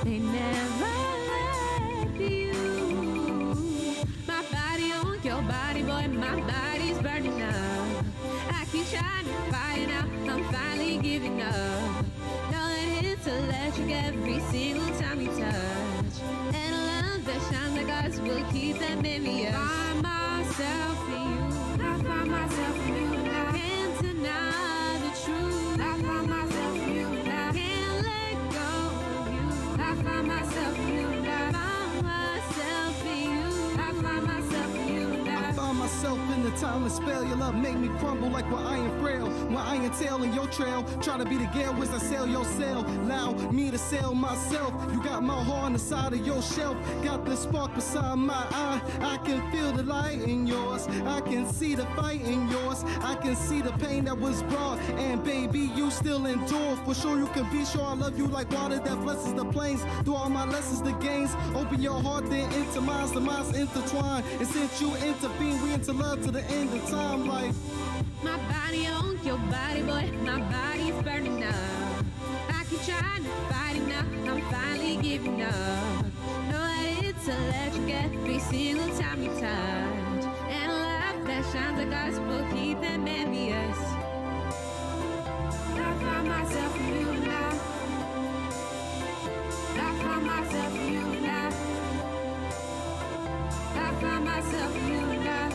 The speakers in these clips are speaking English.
they never let you. My body on your body, boy, my body's burning up. I keep trying to fight now, I'm finally giving up. Knowing it's electric every single time you touch. And a love that shines like us will keep that memory up. Find myself in you, I find myself in you. I can't deny the truth, I find myself in you. I can't let go of you, I find myself in you. I find myself in you, I find myself in you. I find myself in the timeless spell. Your love make me crumble like when I am frail. When I am tail in your trail, try to be the gale as I sail your sail. Allow me to sail myself. You got my heart on the side of your shelf. Got the spark beside my eye. I can feel the light in yours. I can see the fight in yours. I can see the pain that was brought. And baby, you still endure. For sure you can be sure I love you like water that blesses the plains. Through all my lessons, the gains. Open your heart then into mine. The minds intertwine. And since you intervene, we into love to the end of time. Like my body on your body, boy, my body's burning up. I keep trying to fight it now, I'm finally giving up. Know that it's electric every single time you touch. And a love that shines like us will keep them envious. I find myself in you now. I find myself in you now. I find myself in you now.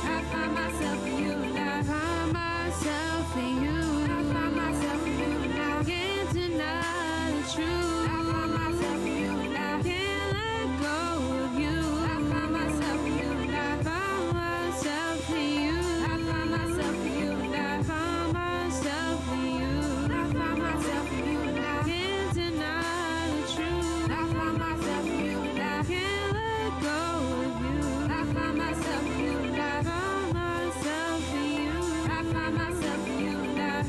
I find myself in you now. I find myself in you. I find myself in you now. Can't deny the truth. I find myself in you now. Can't let go of you. I find myself in you now. I find myself in you. I find myself in you now. I find myself in you. I find myself in you now. Can't deny the truth. I find myself in you now. Can't let go of you. I find myself in you now. I find myself in you. I find myself in you now.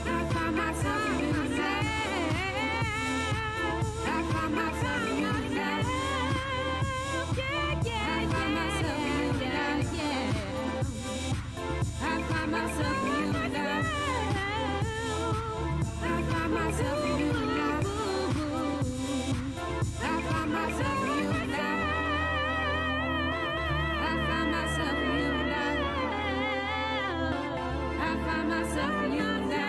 I find myself in you now. I find myself in you now. Yeah. I find myself in you now. Yeah. I find myself in you now. I find myself in you now. I find myself in you now. I find myself in you now. I find myself in you now.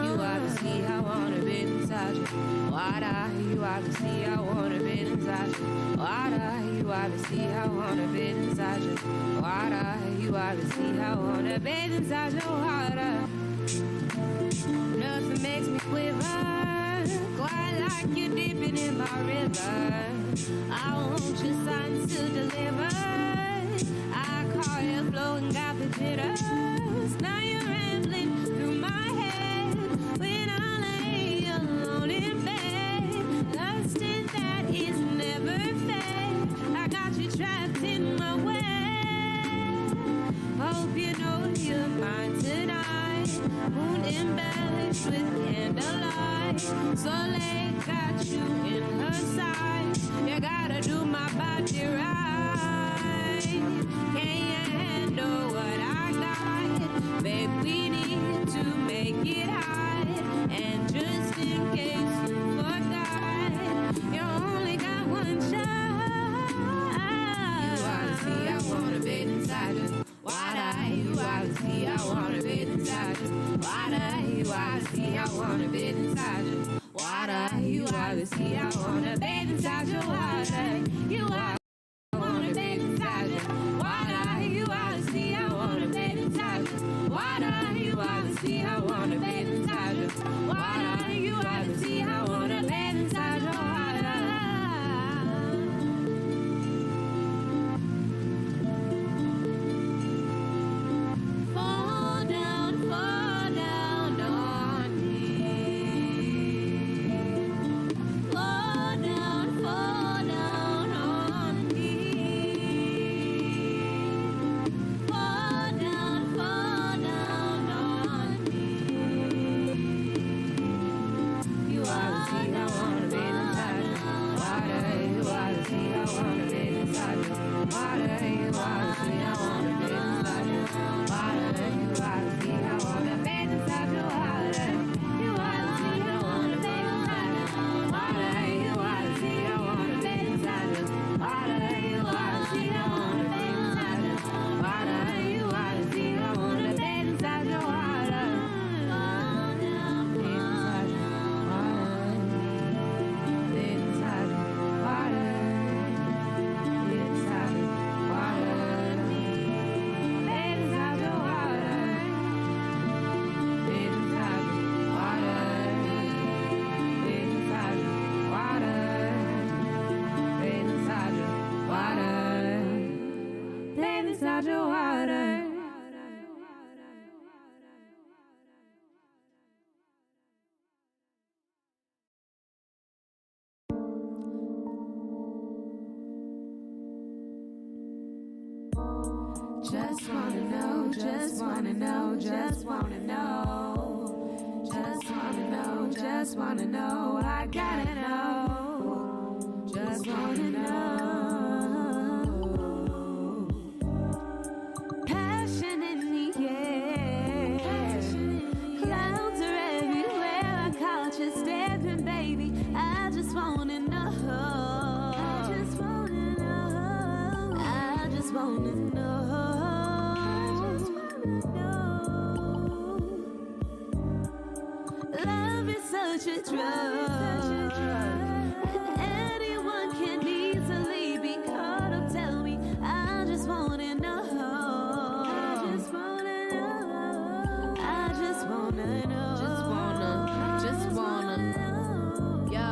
You obviously I wanna be inside you. Water, you obviously I wanna be inside you. Water, you obviously I wanna be inside your water. Nothing makes me quiver quite like you dipping in my river. I want your signs to deliver. I call you flowing, got the jitters. Now you're rambling through my head when I lay alone in bed. Lusting that is never fed. I got you trapped in my web. Hope you know you're mine tonight. Moon embellished with candlelight. Soleil got you in her sights. You gotta do my body right. Can you handle what I got? Babe, we need to make it hot. And just in case you forgot, you only got one shot. You obviously I wanna be inside you. You obviously I wanna be inside you. You obviously I wanna be inside you. You obviously I wanna be inside your water. You are wanna be inside you. Water, you obviously I wanna be inside you. Water, you obviously I wanna be inside you. Water. wanna bathe inside your water. You wanna see, I wanna bathe inside your water. You wanna see, I wanna bathe inside your water. You wanna see, I wanna bathe inside your water. You wanna see, I wanna bathe inside your water. You wanna see, I wanna bathe inside your water. You wanna see, I wanna bathe inside your water. Inside your water. Just wanna know, just wanna know, just wanna know. Just wanna know, just wanna know. I gotta know. Just wanna know. Passion in the air. Clouds are everywhere. I caught you stepping, baby. I just wanna know. I just wanna know. I just wanna know. Love is such a drug. Anyone can easily be caught up. Tell me, I just wanna know. I just wanna know. I just wanna know. Just wanna. Yo.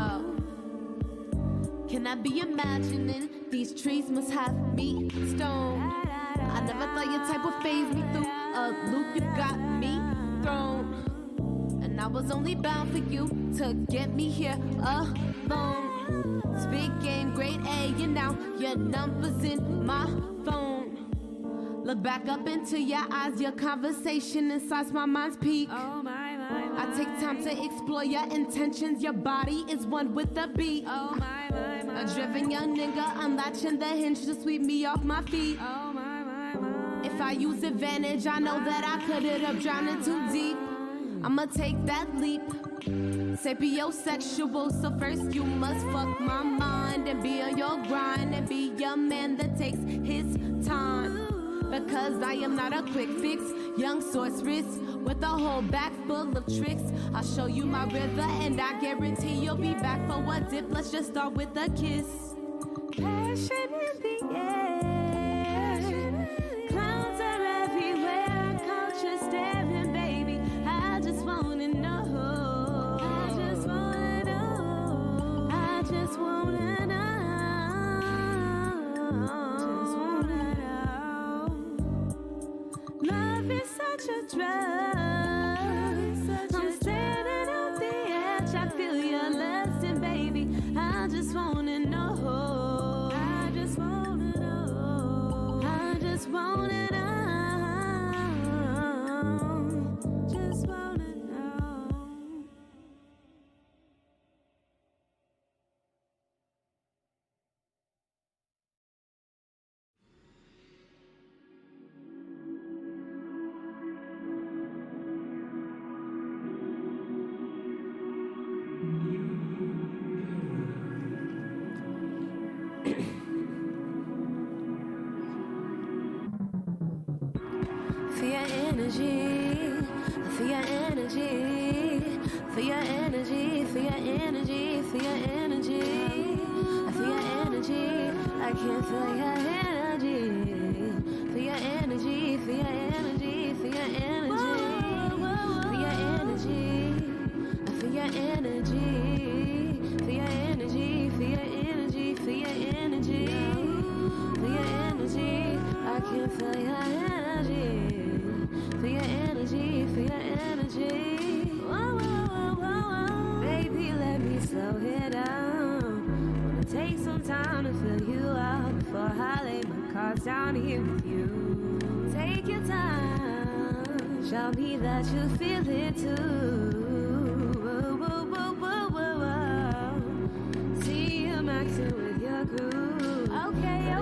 Can I be imagining these trees must have me stoned? I never thought your type would phase me through a loop. You got me thrown. I was only bound for you to get me here alone. Speak game, grade A, you know, your number's in my phone. Look back up into your eyes, your conversation inside my mind's peak. Oh my. I take time to explore your intentions, your body is one with the beat. Oh my. A driven young nigga, I'm latching the hinge to sweep me off my feet. Oh my. If I use advantage, I know that I could end up drowning too deep. I'ma take that leap. Sapiosexual, so first you must fuck my mind and be on your grind and be a man that takes his time. Because I am not a quick fix, young sorceress with a whole bag full of tricks. I'll show you my river and I guarantee you'll be back for a dip. Let's just start with a kiss. Passion in the air. Clouds are everywhere. I caught you staring, baby. I just wanna know. I just wanna know. I just wanna know. Just wanna know. Love is such a drug. I'm standing on the edge. I feel your lusting, baby. I just wanna know. I just wanna know. I just wanna know. Just wanna know. Feel your energy, feel your energy, feel your energy, feel your energy, feel your energy. I feel your energy, I can feel your energy. Feel your energy, feel your energy, feel your energy. Feel your energy, I feel your energy. Feel your energy, feel your energy, feel your energy. Feel your energy, I can feel your energy. Feel your energy, feel your energy. Whoa, whoa, whoa, whoa. Baby, let me slow it down. Wanna take some time to fill you out before I lay my cards down here with you. Take your time, show me that you feel it too. Whoa, whoa, whoa, whoa, whoa, whoa. See you maxing with your groove.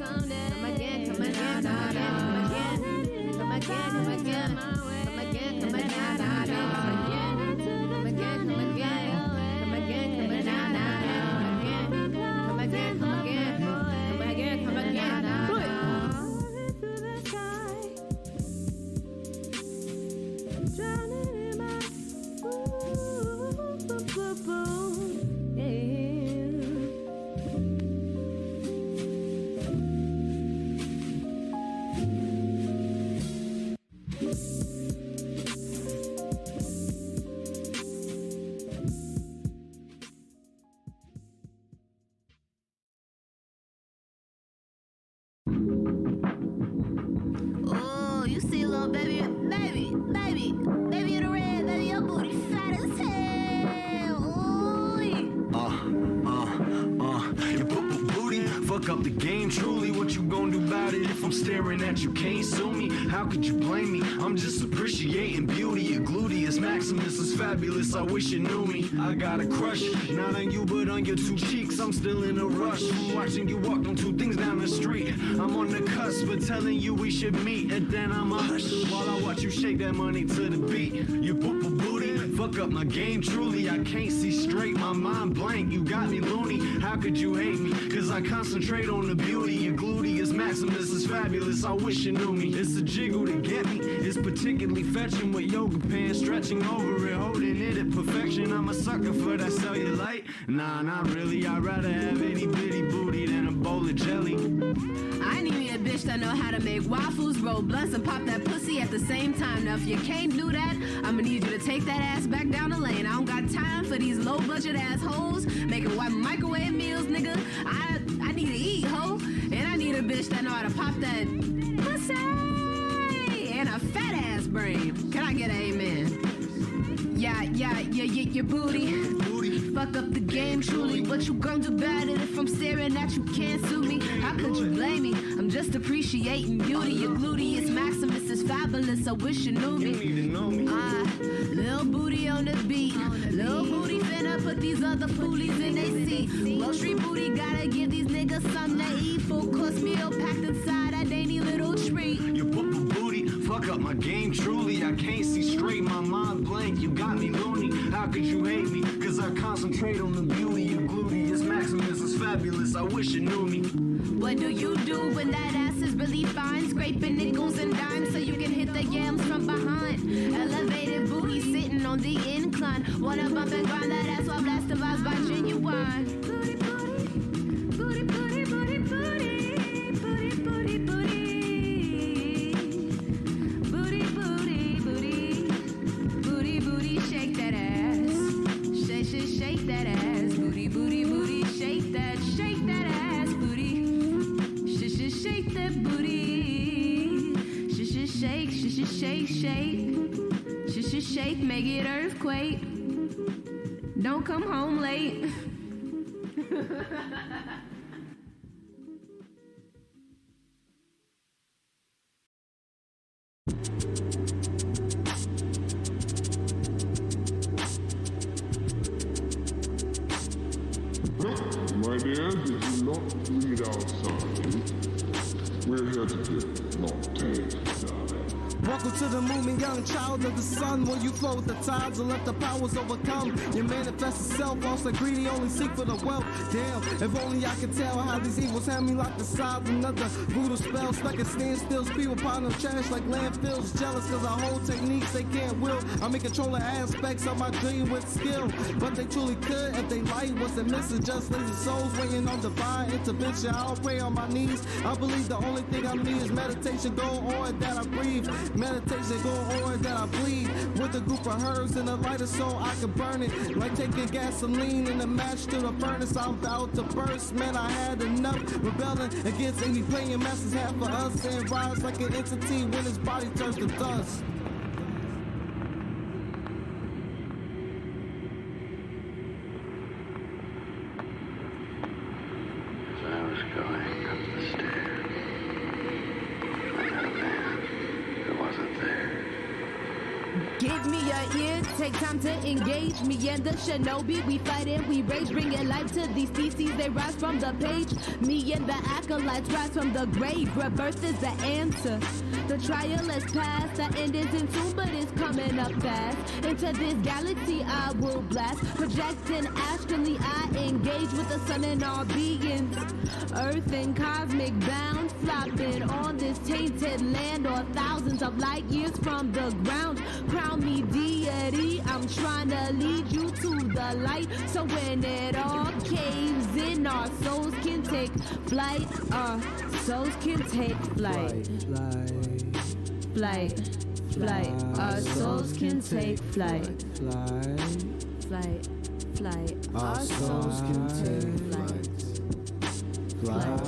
someday. Come again, come again, come again, come again. Come again, come again. Come again, come again, come again. Come again, come again. Come again, come again, come again. Come again, come again. Come again, come again. Do it. Through the sky, drowning in my baby, baby in the red, baby, your booty fat as hell. Ooh. You booty, fuck up the game truly. What you gonna do about it if I'm staring at you? Can't sue me, how could you blame me? I'm just appreciating beauty. Your gluteus maximus is fabulous, I wish you knew me. I got a crush, not on you but on your two cheeks. I'm still in a rush from watching you walk them two things down the street. I'm on the cusp of telling you we should meet, and then I'm a hush while I watch you shake that money to the beat. You booty, fuck up my game truly. I can't see straight, my mind blank. You got me loony, how could you hate me? Cause I concentrate on the beauty. Your gluteus maximus is fabulous, I wish you knew me. It's a jiggle to get me, it's particularly fetching with yoga pants, stretching over it, holding it at perfection. I'm a sucker for that cellulite. Nah, not really, I'd rather have itty bitty booty than a bowl of jelly. I need me a bitch that know how to make waffles, roll blunts, and pop that pussy at the same time. Now if you can't do that, I'ma need you to take that ass back down the lane. I don't got time for these low budget assholes making white microwave meals, nigga. I need to eat, ho. And I need a bitch that know how to pop that pussy and a fat ass brain. Can I get an amen? Yeah, your booty. Fuck up the game truly. What you gonna do about it if I'm staring at you? Can't sue me. How could you blame me? I'm just appreciating beauty. Your gluteus maximus is fabulous, I wish you knew me. You need to know me. Little booty on the beat. Little booty finna put these other foolies in they seat. Wall Street booty gotta give these niggas something to eat. Full course meal packed inside a dainty little treat. You booty, fuck up my game truly. I can't see straight, my mind blank. You got me loony, how could you hate me? Cause I concentrate on the beauty. Your gluteus maximus is fabulous, I wish you knew me. What do you do when that ass is really fine? Scraping nickels and dimes so you can hit the yams from behind. Elevated booty sitting on the incline. Wanna bump and grind that ass while blasting vibes by Genuine. Booty, booty, booty, booty, booty, booty, booty, booty, booty. Booty, booty, booty, booty, booty, shake that ass. Shake that ass. Booty, booty, booty, shake that ass. Booty. Shake that booty. Shake, make it earthquake. Don't come home late. My dear, did you not read outside? We're here to give, not take, darling. Welcome to the movement, young child of the sun. When you flow with the tides and let the powers overcome, you manifest itself, also greedy, only seek for the wealth. Damn, if only I could tell how these evils have me locked aside. Another voodoo spell stuck at standstills. People pile them trash like landfills. Jealous cause I hold techniques they can't will. I'm in control of aspects of my dream with skill. But they truly could if they light wasn't missing. Just lazy souls waiting on divine intervention. I'll pray on my knees. I believe the only thing I need is meditation. Go on that I breathe. Meditation go on that I bleed. With a group of herbs and a lighter so I can burn it. Like taking gasoline and a match to the furnace. I'm about to burst, man, I had enough. Rebelling against any playing masters have for us. And rise like an entity when his body turns to dust. As I was going up the stairs, I met a man who wasn't there. Give me your ear, take time to engage. Me and the shinobi, we fight and we rage. Bringing life to these species, they rise from the page. Me and the acolytes rise from the grave. Rebirth is the answer. The trial has passed, the end isn't soon, but it's coming up fast. Into this galaxy I will blast. Projecting astrally, I engage with the sun and all beings. Earth and cosmic bound, flopping on this tainted land, or thousands of light years from the ground. Crown me deity, I'm trying to lead you to the light. So when it all caves in, our souls can take flight. Our souls can take flight. Flight. Our souls can take flight. Flight. Our souls can take flight. Flight.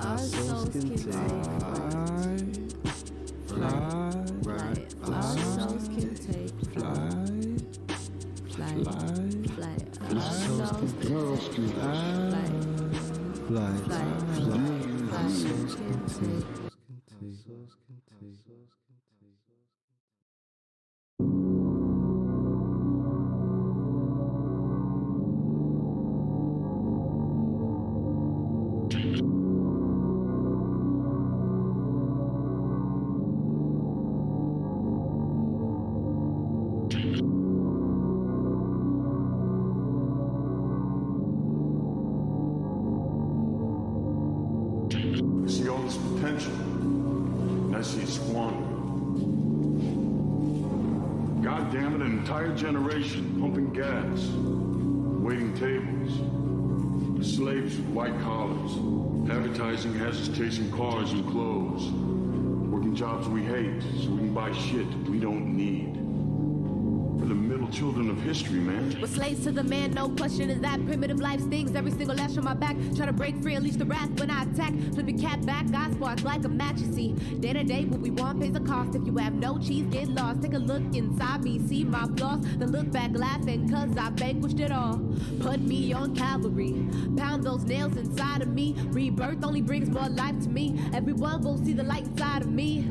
Our souls can take flight. See all this potential, and I see it squandered. God damn it, an entire generation pumping gas, waiting tables, slaves with white collars, advertising has us chasing cars and clothes, working jobs we hate so we can buy shit we don't need. We're the middle children of history, man. We're slaves to the man, no question is that. Primitive life stings, every single lash on my back. Try to break free, unleash the wrath when I attack. Flip your cat back, I spark like a match, you see. Day to day, what we want pays a cost. If you have no cheese, get lost. Take a look inside me, see my flaws. Then look back laughing, cause I vanquished it all. Put me on cavalry, pound those nails inside of me. Rebirth only brings more life to me. Everyone will see the light inside of me.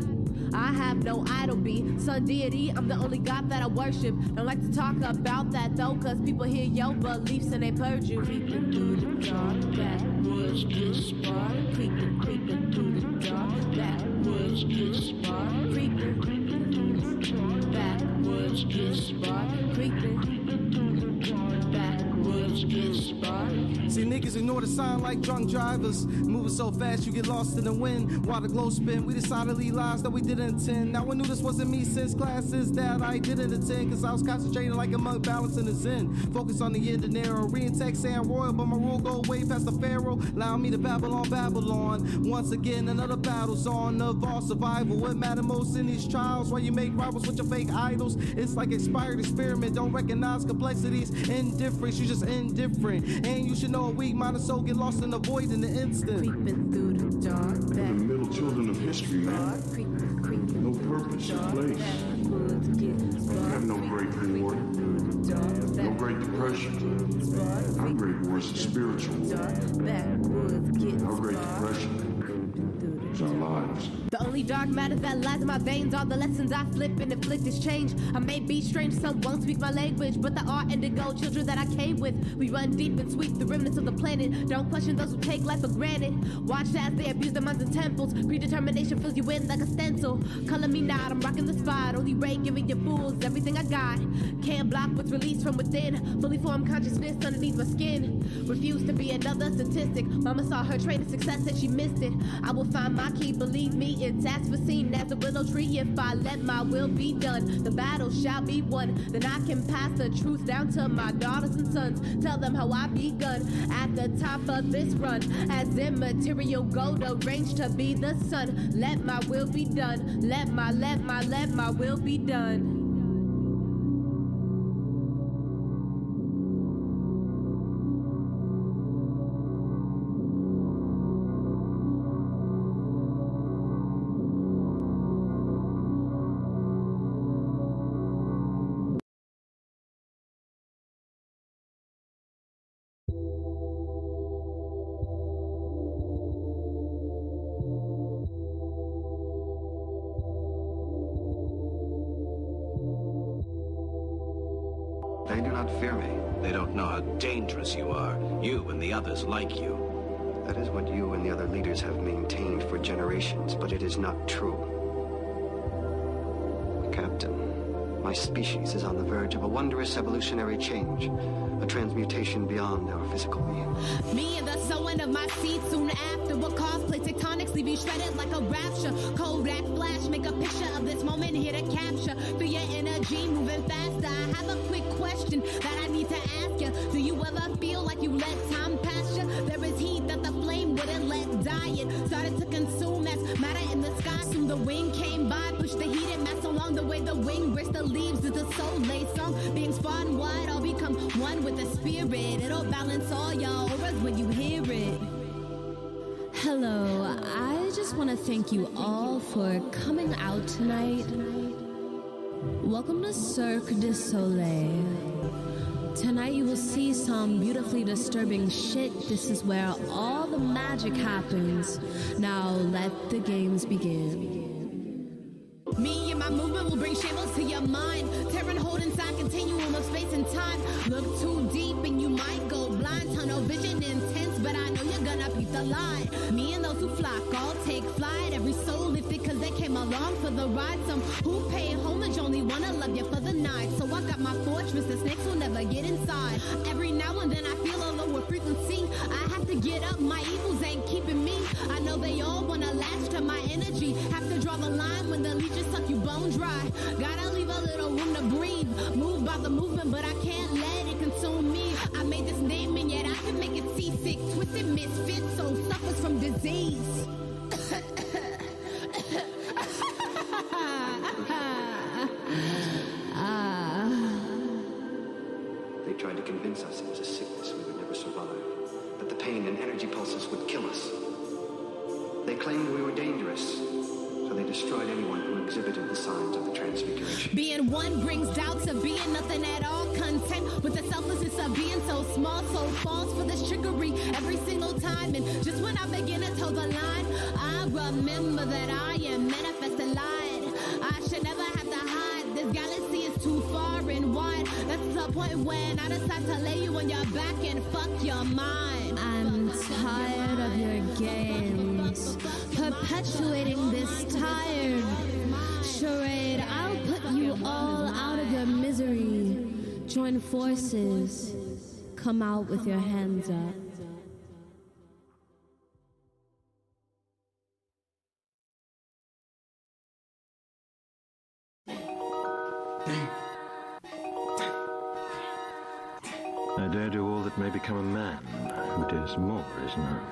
I have no idol be sun deity, I'm the only God that I worship. Don't like to talk about that though, cause people hear your beliefs and they purge you. Creeping through the dark, that was the spark. Creeping through the dark, that was the spark. Creeping through the dark, that was the spark. Creeping that was the spark. See, niggas ignore the sign like drunk drivers. Moving so fast you get lost in the wind. While the glow spin, we decidedly lies that we didn't intend. Now I knew this wasn't me since classes that I didn't attend. Cause I was concentrating like a monk balancing the zen. Focus on the end and narrow. Re-in-text saying royal, but my rule go way past the pharaoh. Allow me to Babylon. Once again, another battle's on of all survival. What matter most in these trials? Why you make rivals with your fake idols? It's like expired experiment. Don't recognize complexities. Indifference, you just indifferent. And you should know a weak mind and soul get lost in the void in the instant. Creeping through the dark, We're the middle children of history, man. No purpose or place. We have no great war, no great depression. Our great war is a spiritual war. Our great depression is our lives. The only dark matter that lies in my veins are the lessons I flip and inflict this change. I may be strange, some won't speak my language, but there are indigo children that I came with. We run deep and sweep the remnants of the planet. Don't question those who take life for granted. Watch as they abuse their minds and temples. Predetermination fills you in like a stencil. Color me not, I'm rocking the spot. Only ray giving you fools everything I got. Can't block what's released from within. Fully formed consciousness underneath my skin. Refuse to be another statistic. Mama saw her train of success and she missed it. I will find my key, believe me. It's as foreseen as a willow tree. If I let my will be done, the battle shall be won. Then I can pass the truth down to my daughters and sons. Tell them how I begun at the top of this run. As immaterial gold arranged to be the sun. Let my will be done. Let my will be done. They do not fear me. They don't know how dangerous you are. You and the others like you. That is what you and the other leaders have maintained for generations, but it is not true. Captain, my species is on the verge of a wondrous evolutionary change, a transmutation beyond our physical being. Me and the sowing of my seed soon after will cause plate tectonics, leave you shredded like a rapture. Kodak flash, make a picture of this moment here to capture. Feel your energy moving faster. I have a quick question that I need to ask you. Do you ever feel like you let time pass you? There is heat that the flame wouldn't let die. It started to consume as matter in the sky. Soon the wind came by, pushed the heated mass along the way the wind breaks the leaves. Is the soul laid song. Beings far and wide all become one with the spirit. It'll balance all your auras when you hear it. Hello, I just want to thank you all for coming out tonight. Welcome to Cirque du Soleil. Tonight you will see some beautifully disturbing shit. This is where all the magic happens. Now let the games begin. Me and my movement will bring shambles to your mind. Tearing hold inside continuum of space and time. Look too deep and you might go blind. Tunnel vision intense, but I know you're gonna beat the line. Me and those who flock all take flight. Every soul lifted cause they came along for the ride. Some who pay homage only wanna love you for the night. So I got my fortress, the snakes will never get inside. Every now and then I feel a lower frequency. I have to get up, my evils ain't keeping me. I know they all wanna latch to my energy. Have to draw the line when the leeches suck you bone dry. Gotta leave a little room to breathe. Moved by the movement, but I can't let it consume me. I made this name and yet I can make it seasick. Twisted misfit, so suffers from disease. They tried to convince us it was a sickness we would never survive, that the pain and energy pulses would kill us. They claimed we were dangerous, so they destroyed anyone who exhibited the signs of the transfiguration. Being one brings doubts of being nothing at all. Content with the selflessness of being so small, so false for this trickery every single time. And just when I begin to toe the line, I remember that I am manifested light. I should never have to hide. This galaxy is too far and wide. That's the point when I decide to lay you on your back and fuck your mind. I'm tired of your games, perpetuating this tired charade. I'll put you all out of your misery. Join forces. Come out with your hands up. I dare do all that may become a man who dares more, isn't it?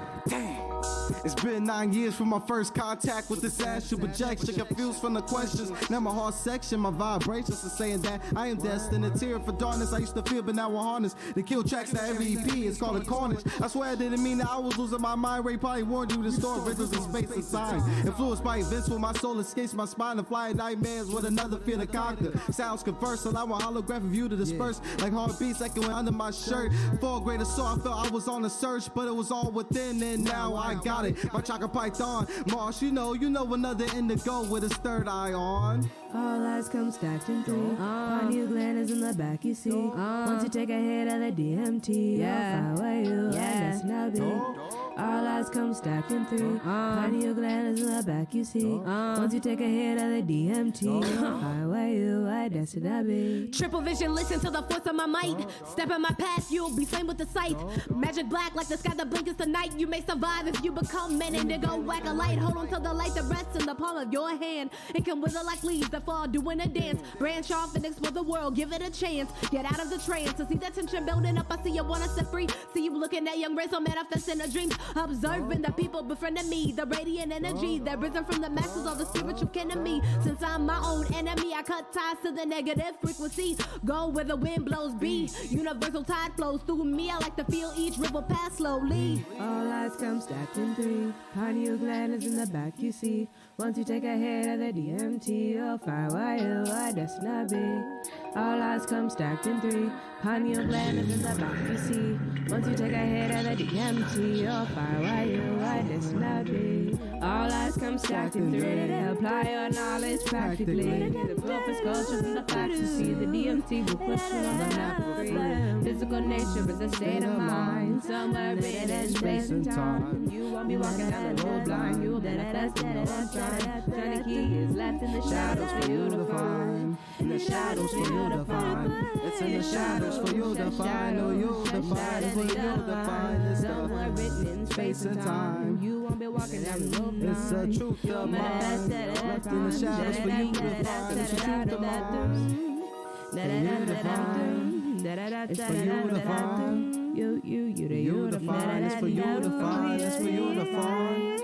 It's been 9 years from my first contact with this astral projection. Confused from the questions. Now my heart section, my vibrations are saying that I am destined to tear for darkness. I used to feel, but now we're harnessed. The kill tracks that every EP is called a carnage. I swear I didn't mean that I was losing my mind. Ray probably warned you to store rhythms in space and time. Influenced by events when my soul escapes my spine and fly nightmares with another fear to conquer. Sounds converse, allow a holographic view to disperse like heartbeats echoing under my shirt. For a greater soul, I felt I was on a search, but it was all within, and now I got it. My chakra python, Mars, you know another indigo with his third eye on. All eyes come stacked in three. Pineal gland is in the back, you see. Once you take a hit of the DMT, I'll find where you are, that's not big. All eyes come stacked in three. Pineal gland is in the back, you see. Once you take a hit of the DMT, I'll find where you are, that's not big. Triple vision, listen to the force of my might. Step in my path, you'll be slain with the sight. Magic black like the sky that blinkers tonight. You may survive if you become men indigo. Whack a light, hold on to the light that rests in the palm of your hand. It can wither like leaves that fall doing a dance. Branch off and explore the world, give it a chance. Get out of the trance, to see that tension building up. I see you wanna set free. See you looking at young rays, so manifesting a dream. Observing the people befriending me, the radiant energy that risen from the masses of the spiritual kin of me. Since I'm my own enemy, I cut ties to the negative frequency. Go where the wind blows, be universal tide flows through me. I like to feel each ripple pass slowly. All eyes come stacked in three. Pineal gland is in the back, you see. Once you take a hit of the DMT, you'll find why you are, that's not big. All eyes come stacked in three. Pineal gland is in the back, you see. Once you take a hit of the DMT, you'll find why you are, that's not big. All eyes come stacked in three. Apply your knowledge practically. The purpose, cultures, and the facts. You see, the DMT will push you on the map for free. Physical nature is a state of mind. Somewhere in space and time. You won't be walking down the road blind. You will manifest in your own time. Johnny Key is left in the shadows for you to find. In the shadows for you to find. It's in the shadows for you to find. Oh, you to find. For you to find. It's somewhere written in space and time. You won't be walking down the road blind. It's a truth of mine. Left in the shadows for you to find. It's a truth of mine. For you to find. It's for you to find. You to find. It's for you to find. It's for you to find.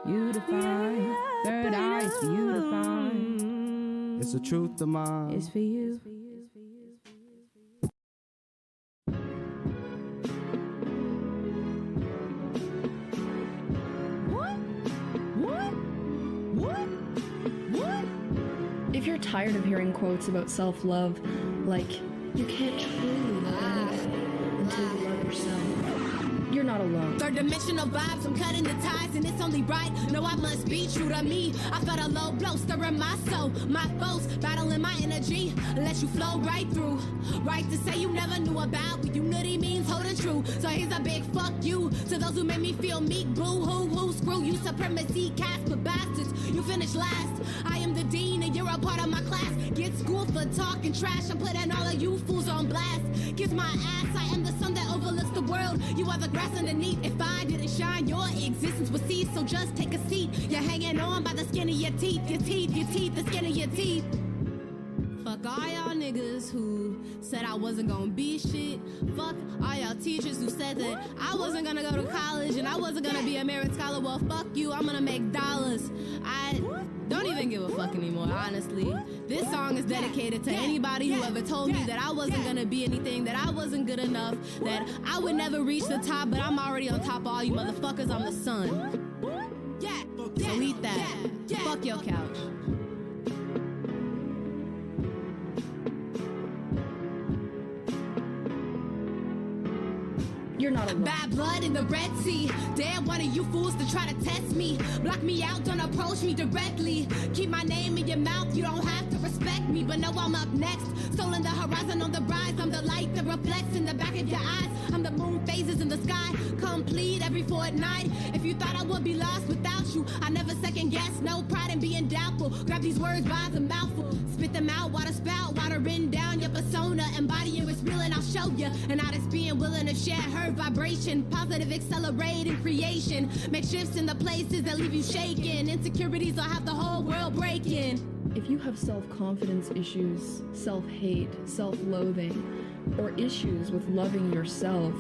You to find. Third eye is for you to find. It's the truth of mine. It's for you. If you're tired of hearing quotes about self-love, like, You can't truly love anyone until you love yourself. You're not alone. Third dimensional vibes, I'm cutting the ties, and it's only right. No, I must be true to me. I felt a low blow stirring my soul. My foes battling my energy. Let you flow right through. Right to say you never knew about what unity means holding true. So here's a big fuck you to those who made me feel meek. Boo hoo, screw you, supremacy, Casper bastards. You finished last. I am the dean, and you're a part of my class. Get schooled for talking trash. I'm putting all of you fools on blast. Kiss my ass, I am the sun that overlooks the world. You are the grass underneath. If I didn't shine, your existence would cease. So just take a seat. You're hanging on by the skin of your teeth, the skin of your teeth. Fuck all y'all niggas who said I wasn't gonna be shit. Fuck all y'all teachers who said that I wasn't gonna go to college and I wasn't gonna be a merit scholar. Well, fuck you, I'm gonna make dollars. I don't even give a fuck anymore, honestly. This song is dedicated to anybody who ever told me that I wasn't gonna be anything, that I wasn't good enough, that I would never reach the top, but I'm already on top of all you motherfuckers. I'm the sun. So eat that. Fuck your couch. You're not alone. Bad blood in the Red Sea. Damn one of you fools to try to test me. Block me out, don't approach me directly. Keep my name in your mouth, you don't have to respect me. But know I'm up next. Soul in the horizon on the rise. I'm the light that reflects in the back of your eyes. I'm the moon phases in the sky, complete every fortnight. If you thought I would be lost without you, I never second guess. No pride in being doubtful. Grab these words by the mouthful. Spit them out, water spout, water written down your persona. Embodying what's real and I'll show you. And artist being willing to share her vibration. Positive accelerating creation. Make shifts in the places that leave you shaking. Insecurities will have the whole world breaking. If you have self-confidence issues, self-hate, self-loathing, or issues with loving yourself,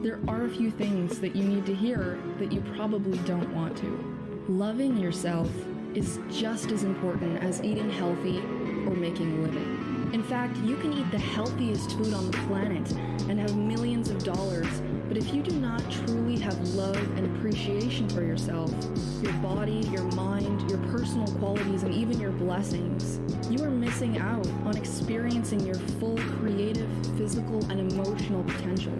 there are a few things that you need to hear that you probably don't want to. Loving yourself is just as important as eating healthy or making a living. In fact, you can eat the healthiest food on the planet and have millions of dollars, but if you do not truly have love and appreciation for yourself, your body, your mind, your personal qualities, and even your blessings, you are missing out on experiencing your full creative, physical, and emotional potential.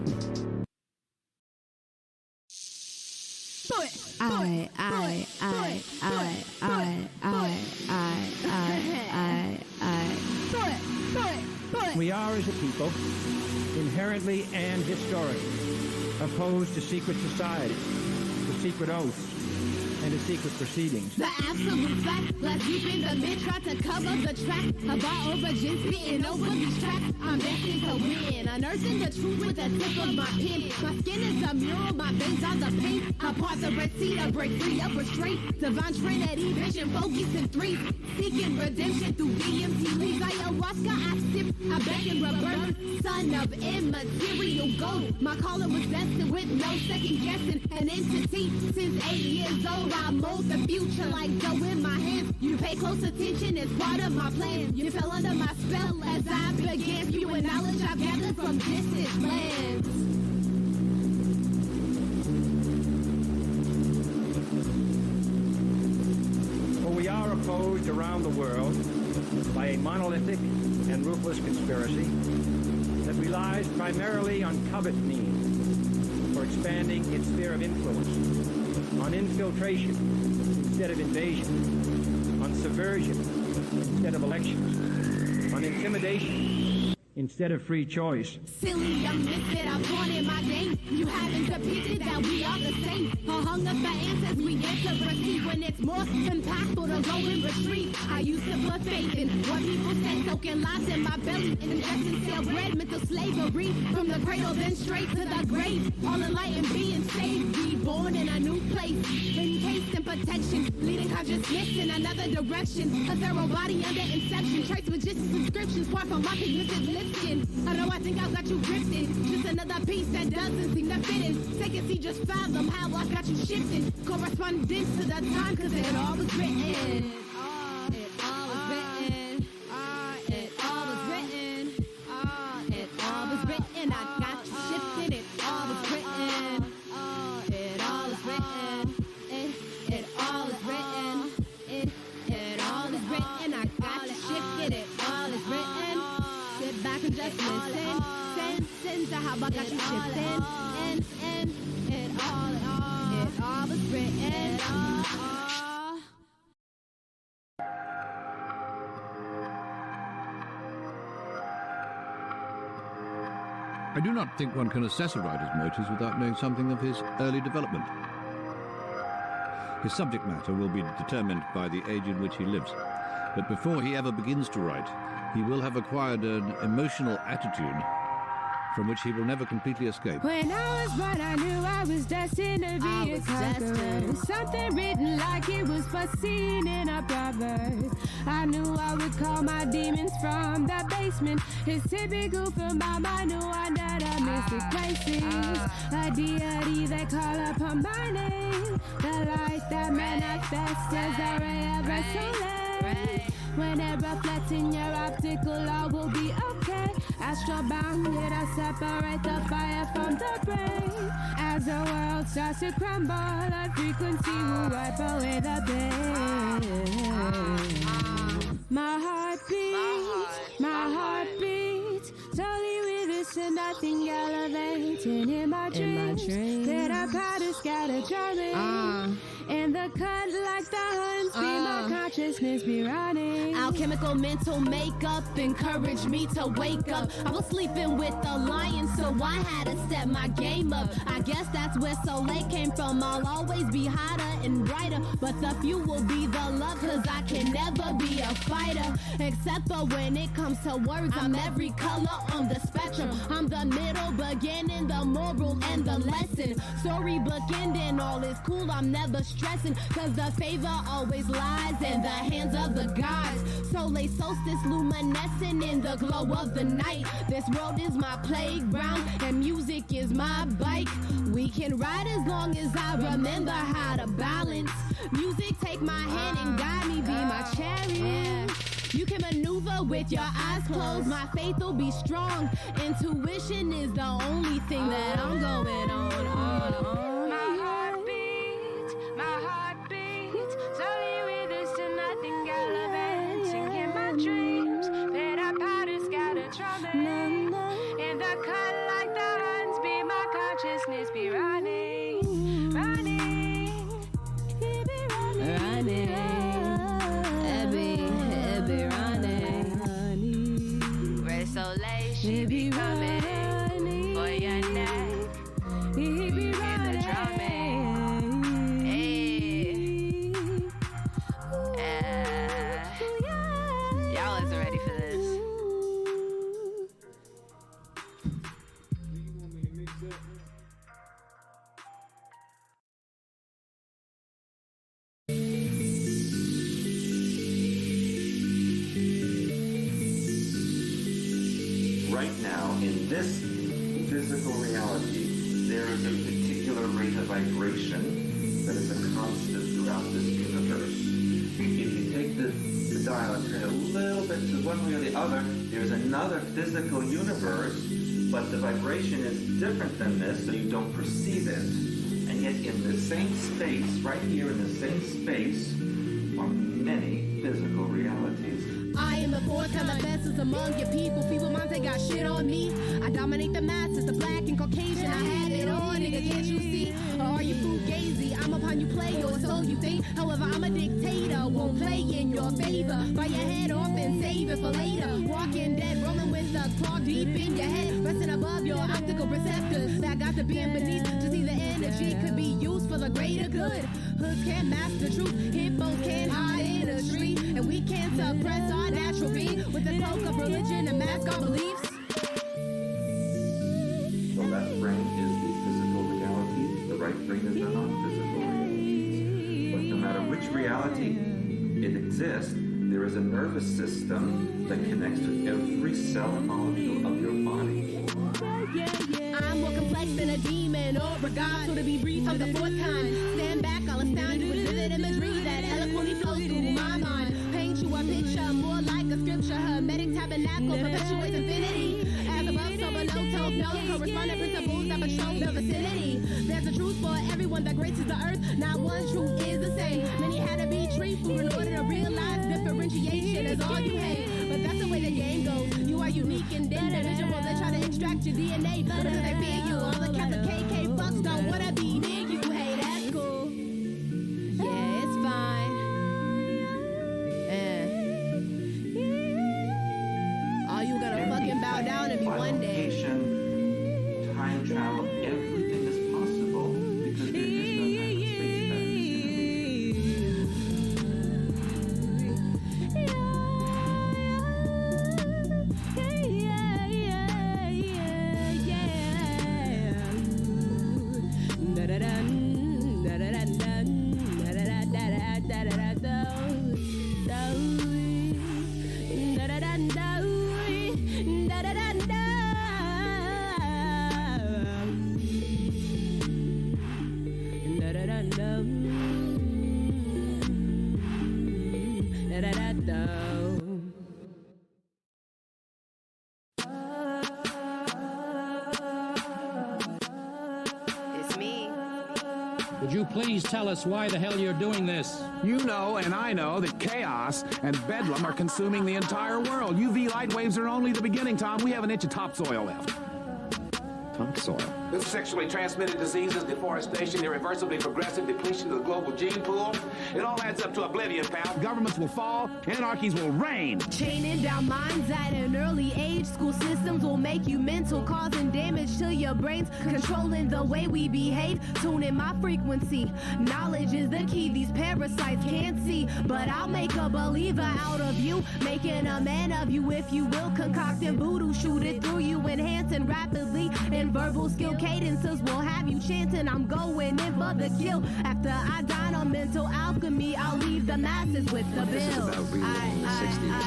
We are, as a people, inherently and historically opposed to secret society, to secret oaths, and to secret proceedings. The absolute fact, last deep in the mid, try to cover the track. About over just spitting over these tracks. I'm destined to win, unearthing the truth with the tip of my pen. My skin is a mural, my veins are the paint. Apart the Red Sea to break free of restraint. Divine Trinity, vision, focus in three. Seeking redemption through DMT leaves. Ayahuasca, I sip, I beckon rebirth. Son of immaterial gold. My calling was destined with no second guessing. An entity since 8 years old. I mold the future like dough in my hands. You pay close attention, it's part of my plan. You fell under my spell as I began spewing knowledge I've gathered from distant lands. For we are opposed around the world by a monolithic and ruthless conspiracy that relies primarily on covert means for expanding its sphere of influence, on infiltration instead of invasion, on subversion instead of elections, on intimidation instead of free choice. Silly, I'm misfit, I'm born in my game. You haven't depicted that we are the same. A hunger for answers we get to receive when it's more impactful to go and retreat. I used to put faith in what people said, soaking lies in my belly, ingesting stale bread, mental slavery. From the cradle then straight to the grave. All enlightened being saved, reborn in a new place. Encased in protection, leading consciousness in another direction. A thorough body under inception. Trace with just subscriptions, far from my cognitive lifting. I know I think I've got you drifting. Just another piece that doesn't seem to fit in. Take a seat, just fathom how I got you shifting. Correspondence to the time, cause it all was written. It all was written. It all was written. It all was written. I got you shifting. It all was written. It all was written. It all was written. It all is written. I got you shifted. It all is written. Sit back and just listen. got you shipped in. It all was written. I do not think one can assess a writer's motives without knowing something of his early development. His subject matter will be determined by the age in which he lives. But before he ever begins to write, he will have acquired an emotional attitude from which he will never completely escape. When I was born, I knew I was destined to be a conqueror. Something written like it was foreseen in a proverb. I knew I would call my demons from the basement. It's typical for my mind to wander to mystic places. A deity they call upon my name. The light that manifests as a ray of a soleil. When it reflects in your optical, all will be okay. Astral bounded, I separate the fire from the brain. As the world starts to crumble, a frequency will wipe away the pain. My heart beats, slowly with this and nothing elevating in my dreams. That I powder scattered drumming. And the cut like the hunts be my consciousness be running. Alchemical mental makeup encouraged me to wake up. I was sleeping with the lion, so I had to step my game up. I guess that's where Soleil came from. I'll always be hotter and brighter, but the fuel will be the love, cause I can never be a fighter. Except for when it comes to words, I'm every color on the spectrum. I'm the middle, beginning, the moral, and the lesson. Storybook ending, all is cool, I'm never stressing, cause the favor always lies in the hands of the gods. Soleil solstice luminescent in the glow of the night. This world is my playground and music is my bike. We can ride as long as I remember how to balance. Music take my hand and guide me, be my chariot. You can maneuver with your eyes closed, my faith will be strong. Intuition is the only thing that I'm going on. My heart beats, slowly with this to nothing gallivanting in my dreams. That I powder scattered drumming. And the cut like the hunts be my consciousness be running. Red Soleil, she be coming for your neck. He be running. The drumming. Y'all isn't ready for this. Right now, in this physical reality, there is a particular rate of vibration that is a constant throughout this universe. If you take the dial and turn it a little bit to one way or the other, there's another physical universe, but the vibration is different than this, so you don't perceive it. And yet in the same space, right here in the same space, are many physical realities. I am the fourth and the best is among your people. Feeble minds, they got shit on me. I dominate the masses, the black and Caucasian. I had it on, nigga, can't you see? Or are you fugazi? I'm upon you play, or so you think. However, I'm a dictator, won't play in your favor. Bite your head off and save it for later. Walking dead, rolling with the claw deep in your head. Resting above your optical receptors. That got to being beneath to see the energy could be used for the greater good. Hoods can't mask the truth, hippos can't hide in a tree. And we can't suppress our natural being with the cloak of religion and mask our beliefs. The left brain is the physical reality, the right brain is the non-physical reality. But no matter which reality it exists, there is a nervous system that connects to every cell and molecule of your body. I'm more complex than a demon or a god, so to be brief, I'm the fourth kind. Stand back, I'll astound you with vivid imagery that eloquently flows through my mind. Paint you a picture more like a scripture, hermetic tabernacle perpetuates infinity. As above, so below, told no corresponding principles that patrol the vicinity. There's a truth for everyone that graces the earth, not one truth is the same. Many had to be treated in order to realize differentiation is all you hate. But that's the way the game goes. You are unique and individual. They try to extract your DNA because they fear you. All the cats of KK fucks don't wanna be near you. Hey, that's cool. Yeah, it's fine. Are you gonna fucking bow down to me one day? Time travel, everything is possible because there is no time and space Would you please tell us why the hell you're doing this? You know and I know that chaos and bedlam are consuming the entire world. UV light waves are only the beginning, Tom. We have an inch of topsoil left. Topsoil? This sexually transmitted diseases, deforestation, irreversibly progressive depletion of the global gene pool. It all adds up to oblivion, pal. Governments will fall, anarchies will reign. Chaining down minds at an early age. School systems will make you mental, causing damage to your brains, controlling the way we behave. Tuning my frequency. Knowledge is the key these parasites can't see. But I'll make a believer out of you, making a man of you, if you will. Concocting voodoo, shoot it through you, enhancing rapidly. And verbal skill cadences will have you chanting, I'm going in for the kill. After I dine on mental alchemy, I'll leave the masses with the bill. This is about reliving the 60s.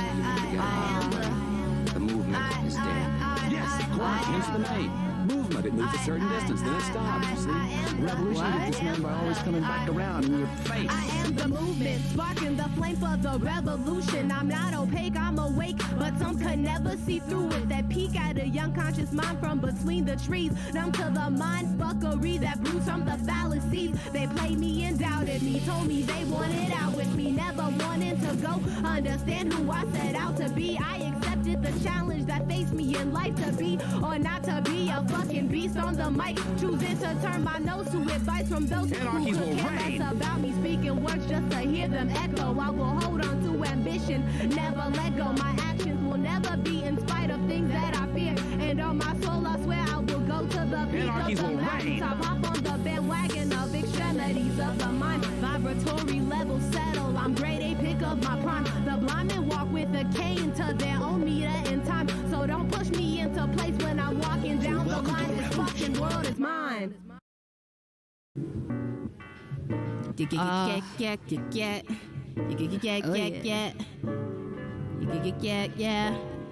The movement is dead. Yes, quite. Hence the name. Movement. It moves a certain distance, then it stops. You see? Revolution gets dismantled by always coming back around in your face. I am the movement, sparking the flame for the revolution. I'm not opaque, I'm awake, but some could never see through it. That peek at a young conscious mind from between the trees. Numb to the mind fuckery that brews from the fallacies. They played me and doubted me, told me they wanted out with me, never wanting to go. Understand who I set out to be. I accepted the challenge that faced me in life, to be or not to be a fucking beast on the mic, choosing to turn my nose to advice from those Anarchies who will care reign. less about me speaking words just to hear them echo. I will hold on to ambition, never let go. My actions will never be in spite of things that I fear. And on my soul, I swear I will go to the peak Anarchies of the will reign. mountaintop. Hop on the bandwagon of extremities of the mind. Vibratory level settle. I'm grade A, pick up my prime. The blind men walk with a cane to their own meter in time. So don't push me into place when I'm walking down the line. This fucking world is mine.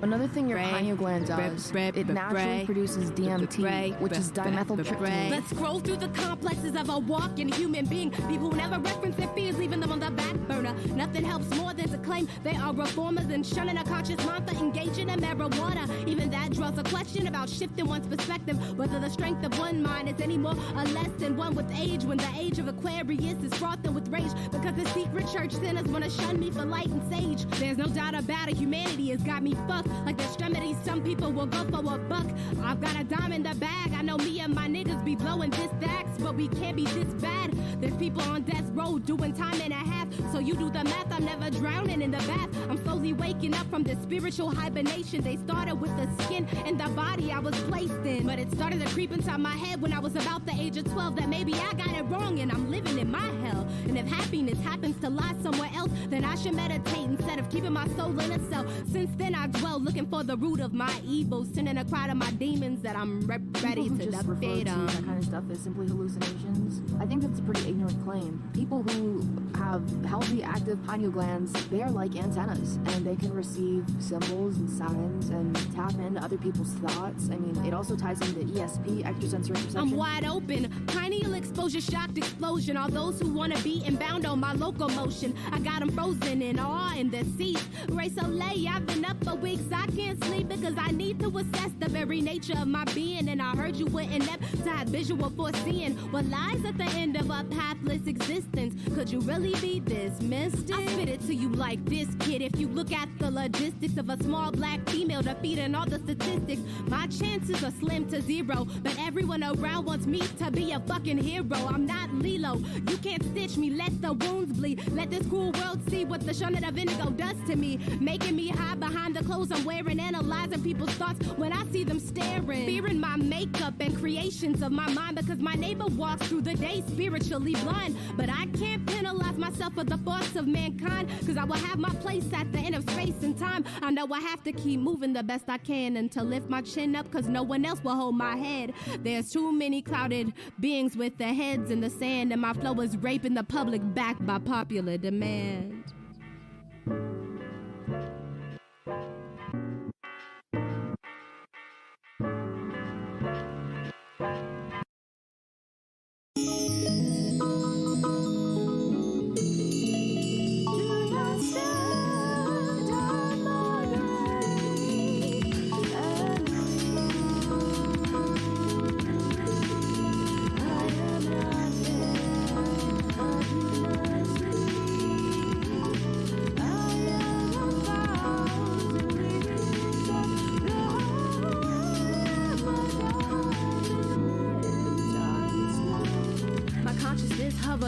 Another thing your pineal gland does, it naturally produces DMT, which is dimethyltryptamine. Let's scroll through the complexes of a walking human being. People who never reference their fears, leaving them on the back burner. Nothing helps more than to claim they are reformers and shunning a conscious mind for engaging in marijuana. Even that draws a question about shifting one's perspective, whether the strength of one mind is any more or less than one with age, when the age of Aquarius is frothing with rage, because the secret church sinners want to shun me for light and sage. There's no doubt about it, humanity has got me fucked. Like the extremities, some people will go for a buck. I've got a dime in the bag. I know me and my niggas be blowing this stacks, but we can't be this bad. There's people on death row doing time and a half. So you do the math, I'm never drowning in the bath. I'm slowly waking up from the spiritual hibernation. They started with the skin and the body I was placed in, but it started to creep inside my head when I was about the age of 12 that maybe I got it wrong and I'm living in my hell. And if happiness happens to lie somewhere else, then I should meditate instead of keeping my soul in a cell. Since then I dwell looking for the root of my evil, sending a cry to my demons that I'm ready to defeat them. That kind of stuff is simply hallucinations. I think that's a pretty ignorant claim. People who have healthy, active pineal glands, they are like antennas, and they can receive symbols and signs and tap into other people's thoughts. I mean, it also ties into ESP, extrasensory perception. I'm wide open, pineal exposure, shocked explosion. All those who wanna be inbound on my locomotion, I got them frozen in awe in the seat. Ray Soleil, I've been up for weeks, nights I can't sleep because I need to assess the very nature of my being. And I heard you were inept to have visual foreseeing what lies at the end of a pathless existence. Could you really be this mystic? I spit it to you like this, kid. If you look at the logistics of a small black female defeating all the statistics, my chances are slim to zero. But everyone around wants me to be a fucking hero. I'm not Lilo. You can't stitch me. Let the wounds bleed. Let this cruel world see what the shunning of indigo does to me. Making me hide behind the clothes I'm wearing. Analyzing people's thoughts when I see them staring. Fearing my makeup and creations of my mind because my neighbor walks through the day spiritually blind. But I can't penalize myself for the thoughts of mankind because I will have my place at the end of space and time. I know I have to keep moving the best I can and to lift my chin up because no one else will hold my head. There's too many clouded beings with their heads in the sand, and my flow is raping the public backed by popular demand.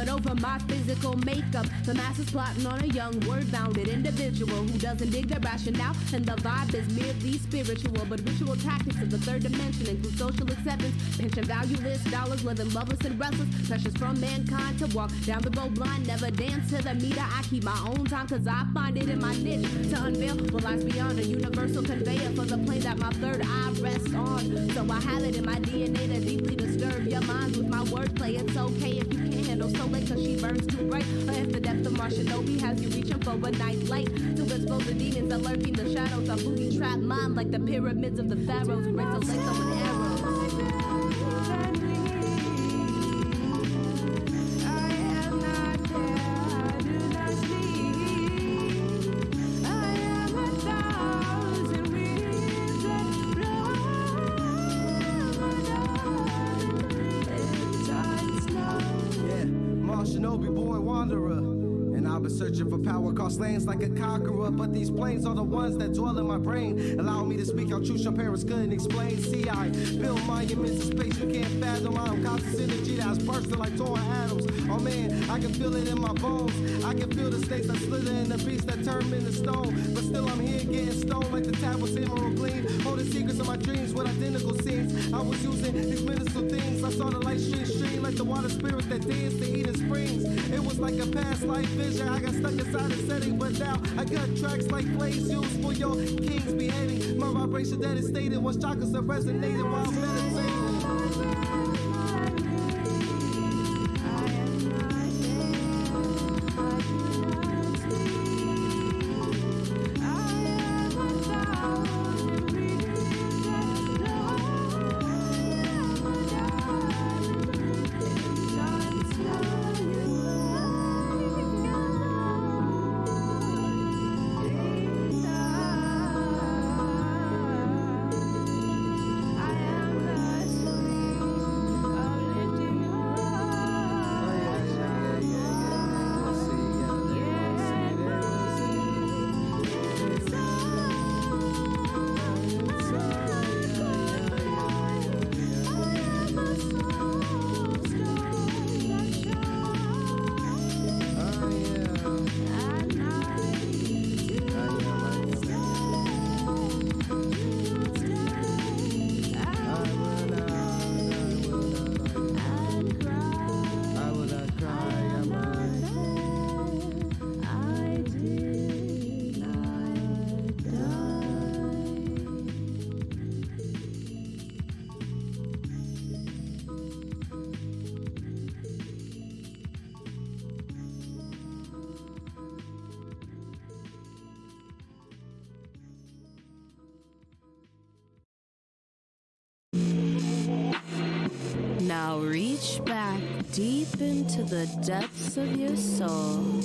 Over my physical makeup, the masses plotting on a young word-bounded individual who doesn't dig the rationale, and the vibe is merely spiritual. But ritual tactics of the third dimension include social acceptance, pension valueless, dollars living loveless and restless, pressures from mankind to walk down the road blind, never dance to the meter. I keep my own time cause I find it in my niche to unveil what lies beyond a universal conveyor for the plane that my third eye rests on. So I have it in my DNA to deeply disturb your minds with my wordplay. It's okay if you can't handle so late cause she burns too bright, or if the depth of Marshanobi has you reaching for a night light to expose the demons that lurk in the shadows. A booby trap mind like the pyramids of the pharaohs, breaks of lace of an arrow. Searching for power, cost lands like a conqueror, but these planes are the ones that dwell in my brain. Allow me to speak out truth your parents couldn't explain. See, I build monuments in space you can't fathom. I'm conscious energy that's bursting like torn atoms. Oh man, I can feel it in my bones. I can feel the snakes that slither in the beast that turn me into stone. But still I'm here getting stoned like the tablets emerald gleam. Holding secrets of my dreams with identical scenes. I was using these minuscule things. I saw the light stream like the water spirits that dance to Eden Springs. It was like a past life vision. I got stuck inside the setting, but now I got tracks like plays used for your king's beheading. My vibration devastated once chakras have resonated while I'm meditating. Now reach back deep into the depths of your soul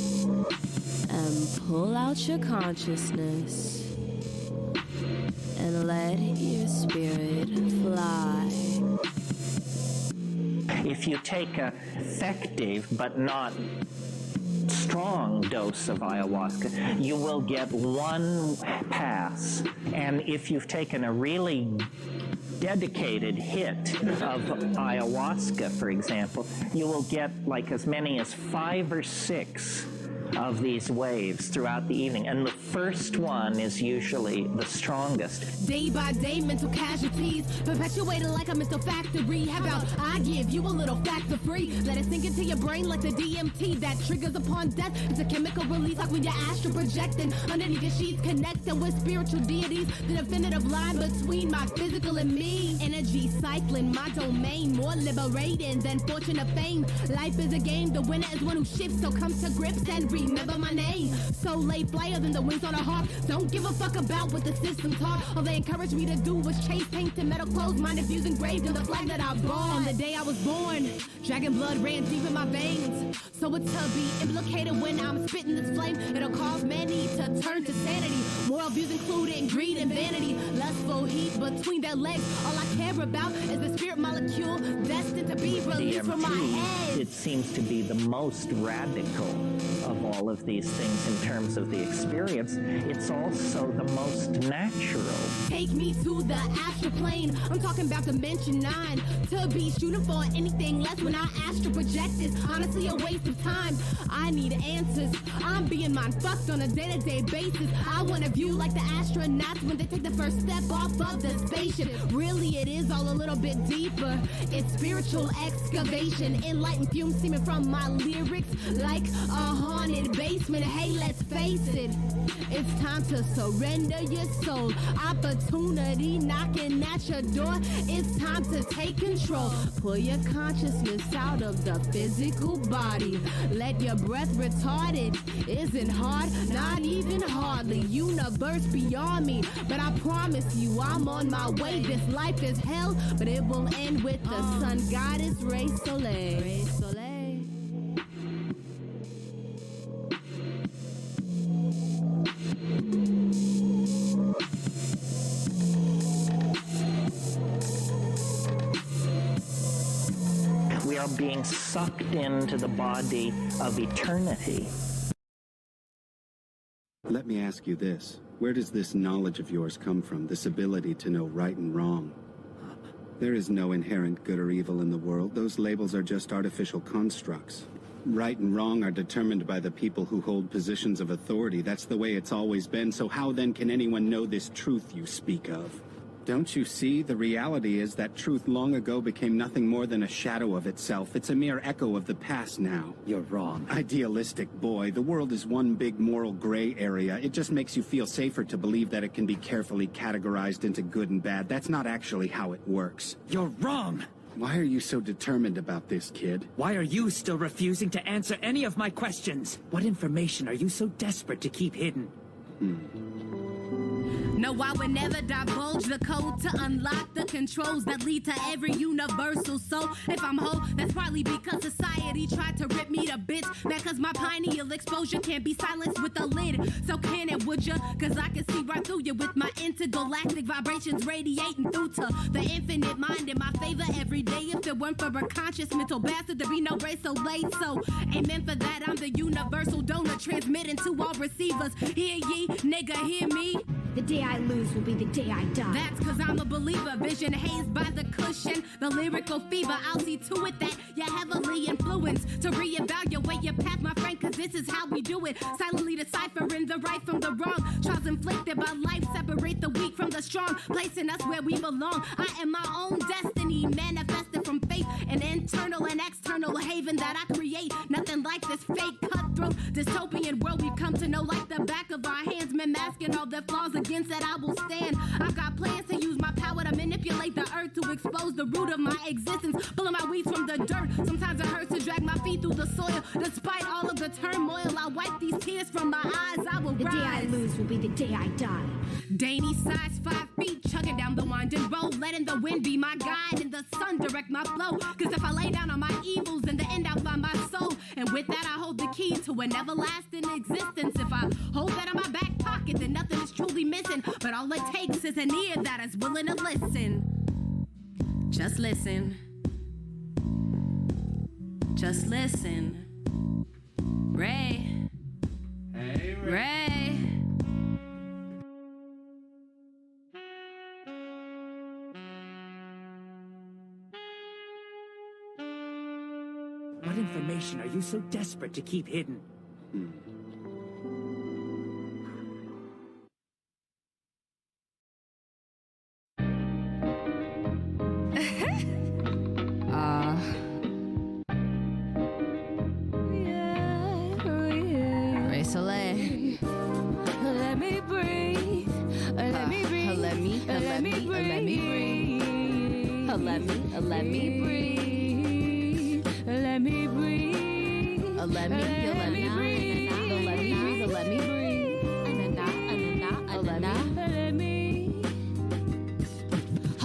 and pull out your consciousness. and let your spirit fly. If you take a effective but not strong dose of ayahuasca, you will get one pass. And if you've taken a really dedicated hit of ayahuasca, for example, you will get like as many as 5 or 6 of these waves throughout the evening, and the first one is usually the strongest. Day by day, mental casualties perpetuated like a mental factory. How about I give you a little fact for free? Let it sink into your brain like the DMT that triggers upon death. It's a chemical release like when you're astral projecting underneath your sheets, connecting with spiritual deities. The definitive line between my physical and me. Energy cycling my domain, more liberating than fortune or fame. Life is a game, the winner is one who shifts. So come to grips and remember my name. So late flyer than the wings on a hawk. Don't give a fuck about what the system taught. All they encouraged me to do was chase painted metal clothes, mine infused engraved in the flag that I bore. On the day I was born, dragon blood ran deep in my veins. So it's to be implicated when I'm spitting this flame. It'll cause many to turn to sanity. Moral views including greed and vanity. Lustful heat between their legs. All I care about is the spirit molecule destined to be released from my head. It seems to be the most radical of all of these things in terms of the experience. It's also the most natural. Take me to the astral plane. I'm talking about dimension 9. To be shooting for anything less when I astral project is honestly a waste of time. I need answers. I'm being mind fucked on a day-to-day basis. I want to view like the astronauts when they take the first step off of the spaceship. Really, it is all a little bit deeper. It's spiritual excavation. Enlightened fumes steaming from my lyrics like a haunted basement. Hey, let's face it. It's time to surrender your soul. Opportunity knocking at your door. It's time to take control. Pull your consciousness out of the physical body. Let your breath retarded. Isn't hard, not even hardly. Universe beyond me, but I promise you I'm on my way. This life is hell, but it will end with the sun goddess Ray Soleil. Ray Soleil. We are being sucked into the body of eternity. Let me ask you this. Where does this knowledge of yours come from, this ability to know right and wrong? There is no inherent good or evil in the world. Those labels are just artificial constructs. Right and wrong are determined by the people who hold positions of authority. That's the way it's always been. So how then can anyone know this truth you speak of? Don't you see? The reality is that truth long ago became nothing more than a shadow of itself. It's a mere echo of the past now. You're wrong. Idealistic boy. The world is one big moral gray area. It just makes you feel safer to believe that it can be carefully categorized into good and bad. That's not actually how it works. You're wrong! Why are you so determined about this, kid? Why are you still refusing to answer any of my questions? What information are you so desperate to keep hidden? No, I would never divulge the code to unlock the controls that lead to every universal soul. If I'm whole, that's partly because society tried to rip me to bits. That cause my pineal exposure can't be silenced with a lid. So can it, would ya? Cause I can see right through you with my intergalactic vibrations radiating through to the infinite mind in my favor every day. If it weren't for a conscious mental bastard, there'd be no race so late. So amen for that, I'm the universal donor transmitting to all receivers. Hear ye, nigga, hear me? The day I lose will be the day I die. That's cause I'm a believer. Vision hazed by the cushion. The lyrical fever. I'll see to it that you're heavily influenced to reevaluate your path, my friend, cause this is how we do it. Silently deciphering the right from the wrong. Trials inflicted by life separate the weak from the strong, placing us where we belong. I am my own destiny, manifested from faith. An internal and external haven that I create. Nothing like this fake cutthroat dystopian world we've come to know like the back of our hands. Men masking all their flaws, against that I will stand. I've got plans to use my power to manipulate the earth, to expose the root of my existence, pulling my weeds from the dirt. Sometimes it hurts to drag my feet through the soil. Despite all of the turmoil, I wipe these tears from my eyes. I will rise. The day I lose will be the day I die. Dainty size 5 feet, chugging down the winding road, letting the wind be my guide and the sun direct my flow. Cause if I lay down on my evils, in the end I'll find my soul. And with that I hold the key to an everlasting existence. If I hold that in my back pocket, then nothing is truly missing. missing. But all it takes is an ear that is willing to listen. Just listen. Just listen. Ray. Hey, Ray. What information are you so desperate to keep hidden? Ray Soleil. Let me breathe. Let me breathe. Let me breathe. Let me breathe. Let me breathe. Let me breathe. Let me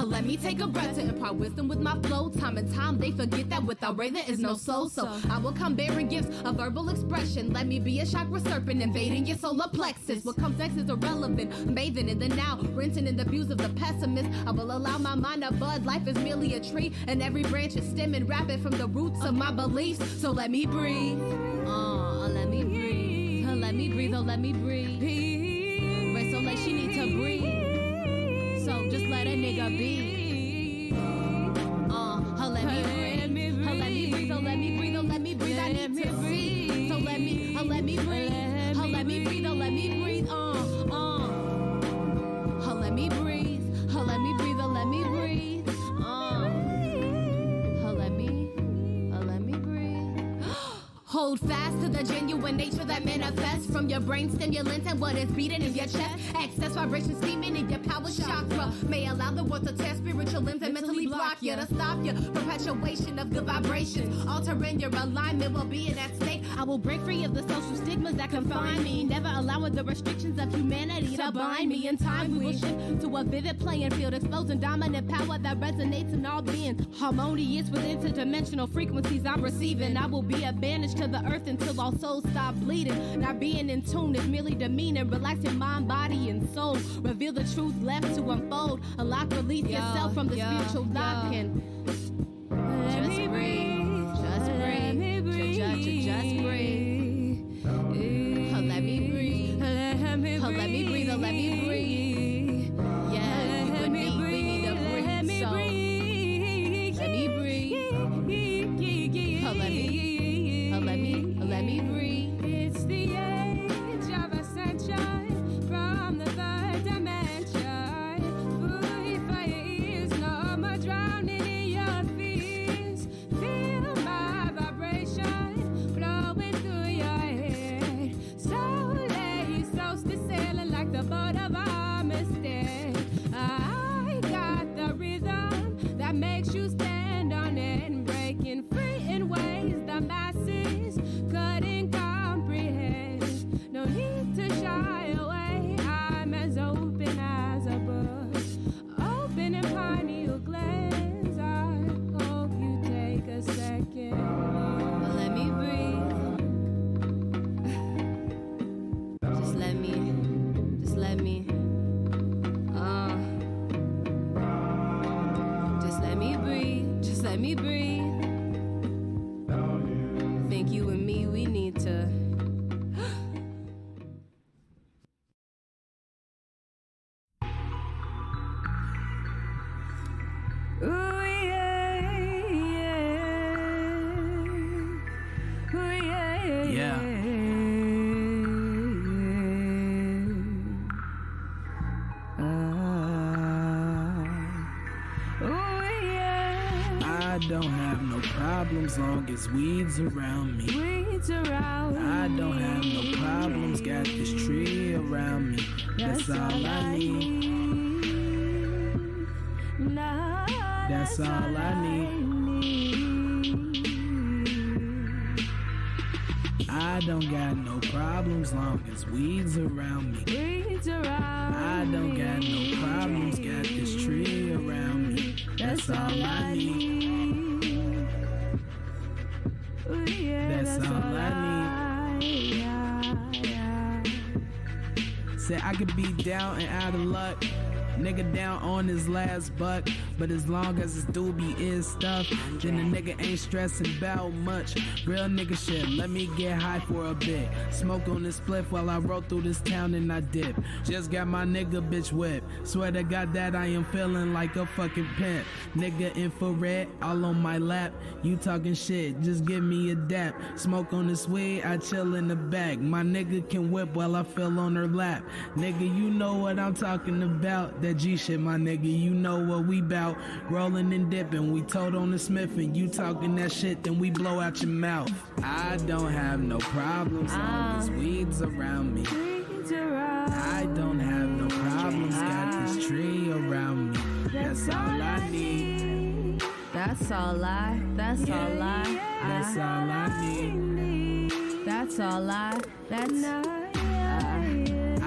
Let me take a breath to impart wisdom with my flow. Time and time they forget that without Ray there is no soul. So I will come bearing gifts of verbal expression. Let me be a chakra serpent invading your solar plexus. What comes next is irrelevant, bathing in the now, rinsing in the views of the pessimist. I will allow my mind to bud. Life is merely a tree, and every branch is stemming rapid from the roots of my beliefs. So let me breathe. Let me breathe. Let me breathe. Oh, let me breathe. Ray Soleil, she need to breathe. So just let a nigga be. Let me breathe. Let me breathe. Oh, let me breathe. Oh, let me breathe. I need to see. So let me breathe. Let me breathe. Oh, let me breathe. Let me breathe. Let me breathe. Oh, let me breathe. Let me breathe. Let me breathe. Hold fast to the genuine nature that manifests from your brain stimulants and what is beating in your chest. Excess vibration steaming in your power chakra may allow the world to test spiritual limbs and mentally block you, to stop your perpetuation of good vibrations. Altering your alignment will be in that state. I will break free of the social stigmas that confine me, never allowing the restrictions of humanity to bind me. In time we will shift to a vivid playing field, exposing dominant power that resonates in all being harmonious with interdimensional frequencies I'm receiving. I will be a banished to the earth until all souls stop bleeding. Not being in tune is merely demeaning. Relaxing mind, body, and soul. Reveal the truth left to unfold. Unlock, release yourself from the spiritual lock-in. Just breathe. Just breathe. Just breathe. Let me breathe. Let me breathe. Let me breathe. Yeah, you and me, we need to breathe. So let me breathe. Let me breathe. It's the age of ascension from the third dimension. Free for your ears, no more drowning in your fears. Feel my vibration flowing through your head. Slowly, slowly sailing like the boat of Armistead. I got the rhythm that makes you stand on it and breaking free in ways the masses couldn't comprehend. No need to shy away. I'm as open as a book, open and pineal glands. I hope you take a second. Let me breathe. Just let me. Just let me. Just let me breathe. Just let me breathe. I think you and me, we need to. Ooh, yeah, yeah. Ooh, yeah, yeah. I don't have no problems long as weeds around me. I don't have no problems, got this tree around me. That's all I need. That's all I need. I don't got no problems long as weeds around me. I don't got no problems, got this tree around me. That's all I need. That's all I need. Said I could be down and out of luck. Nigga down on his last buck, but as long as his doobie is stuffed, then the nigga ain't stressing about much. Real nigga shit, let me get high for a bit. Smoke on this spliff while I roll through this town and I dip. Just got my nigga bitch whipped. Swear to God that I am feeling like a fucking pimp. Nigga infrared, all on my lap. You talking shit, just give me a dap. Smoke on this weed, I chill in the back. My nigga can whip while I feel on her lap. Nigga, you know what I'm talking about. That G shit, my nigga, you know what we bout. Rolling and dipping, we told on the smith, and you talking that shit, then we blow out your mouth. I don't have no problems, long as weed's around me. I don't have no problems, got this tree around me. That's all I need. That's all I. That's all I. That's all I need. That's all I. That's.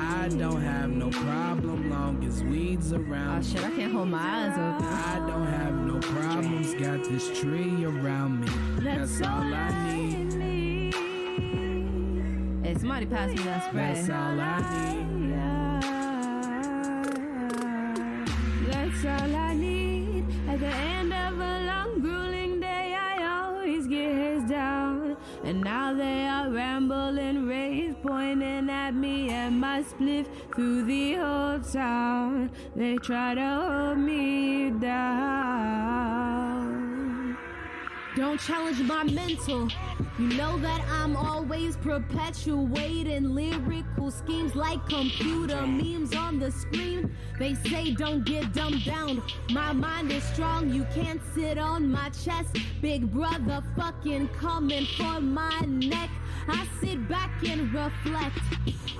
I don't have no problem long as weed's around. Oh shit, I can't hold my eyes open. I don't have no problems, got this tree around me. That's all I need. Hey, somebody pass me that spray. That's all I need. That's all I need. At the end of a long, grueling day, I always get his down. And now they are rambling, rave, pointing at me and my spliff through the whole town. They try to hold me down. Don't challenge my mental. You know that I'm always perpetuating lyrical schemes like computer memes on the screen. They say don't get dumbed down. My mind is strong, you can't sit on my chest. Big brother fucking coming for my neck. I sit back and reflect.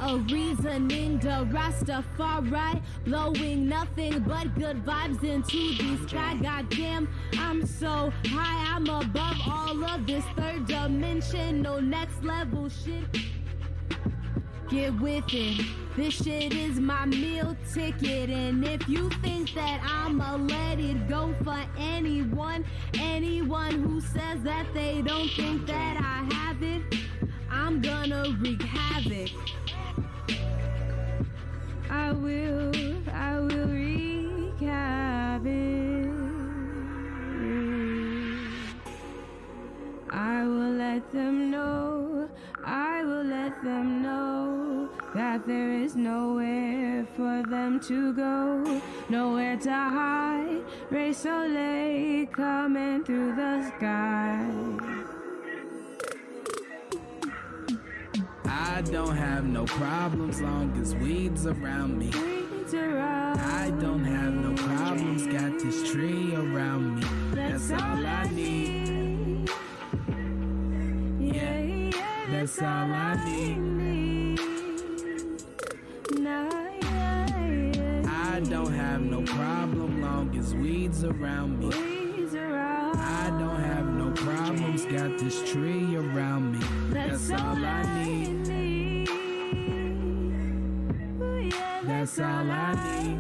A reasoning to Rastafari, blowing nothing but good vibes into the sky. Goddamn, I'm so high, I'm above all of this third dimension, no next level shit. Get with it. This shit is my meal ticket, and if you think that I'ma let it go for anyone who says that they don't think that I have it, I'm gonna wreak havoc. I will wreak havoc. I will let them know, I will let them know that there is nowhere for them to go, nowhere to hide. Ray Soleil coming through the sky. I don't have no problems long as weed's around me. I don't have no problems, got this tree around me. That's all I need. Yeah, that's all I need. I don't have no problem long as weed's around me. I don't have no problems, got this tree around me. That's all I need. That's all I need.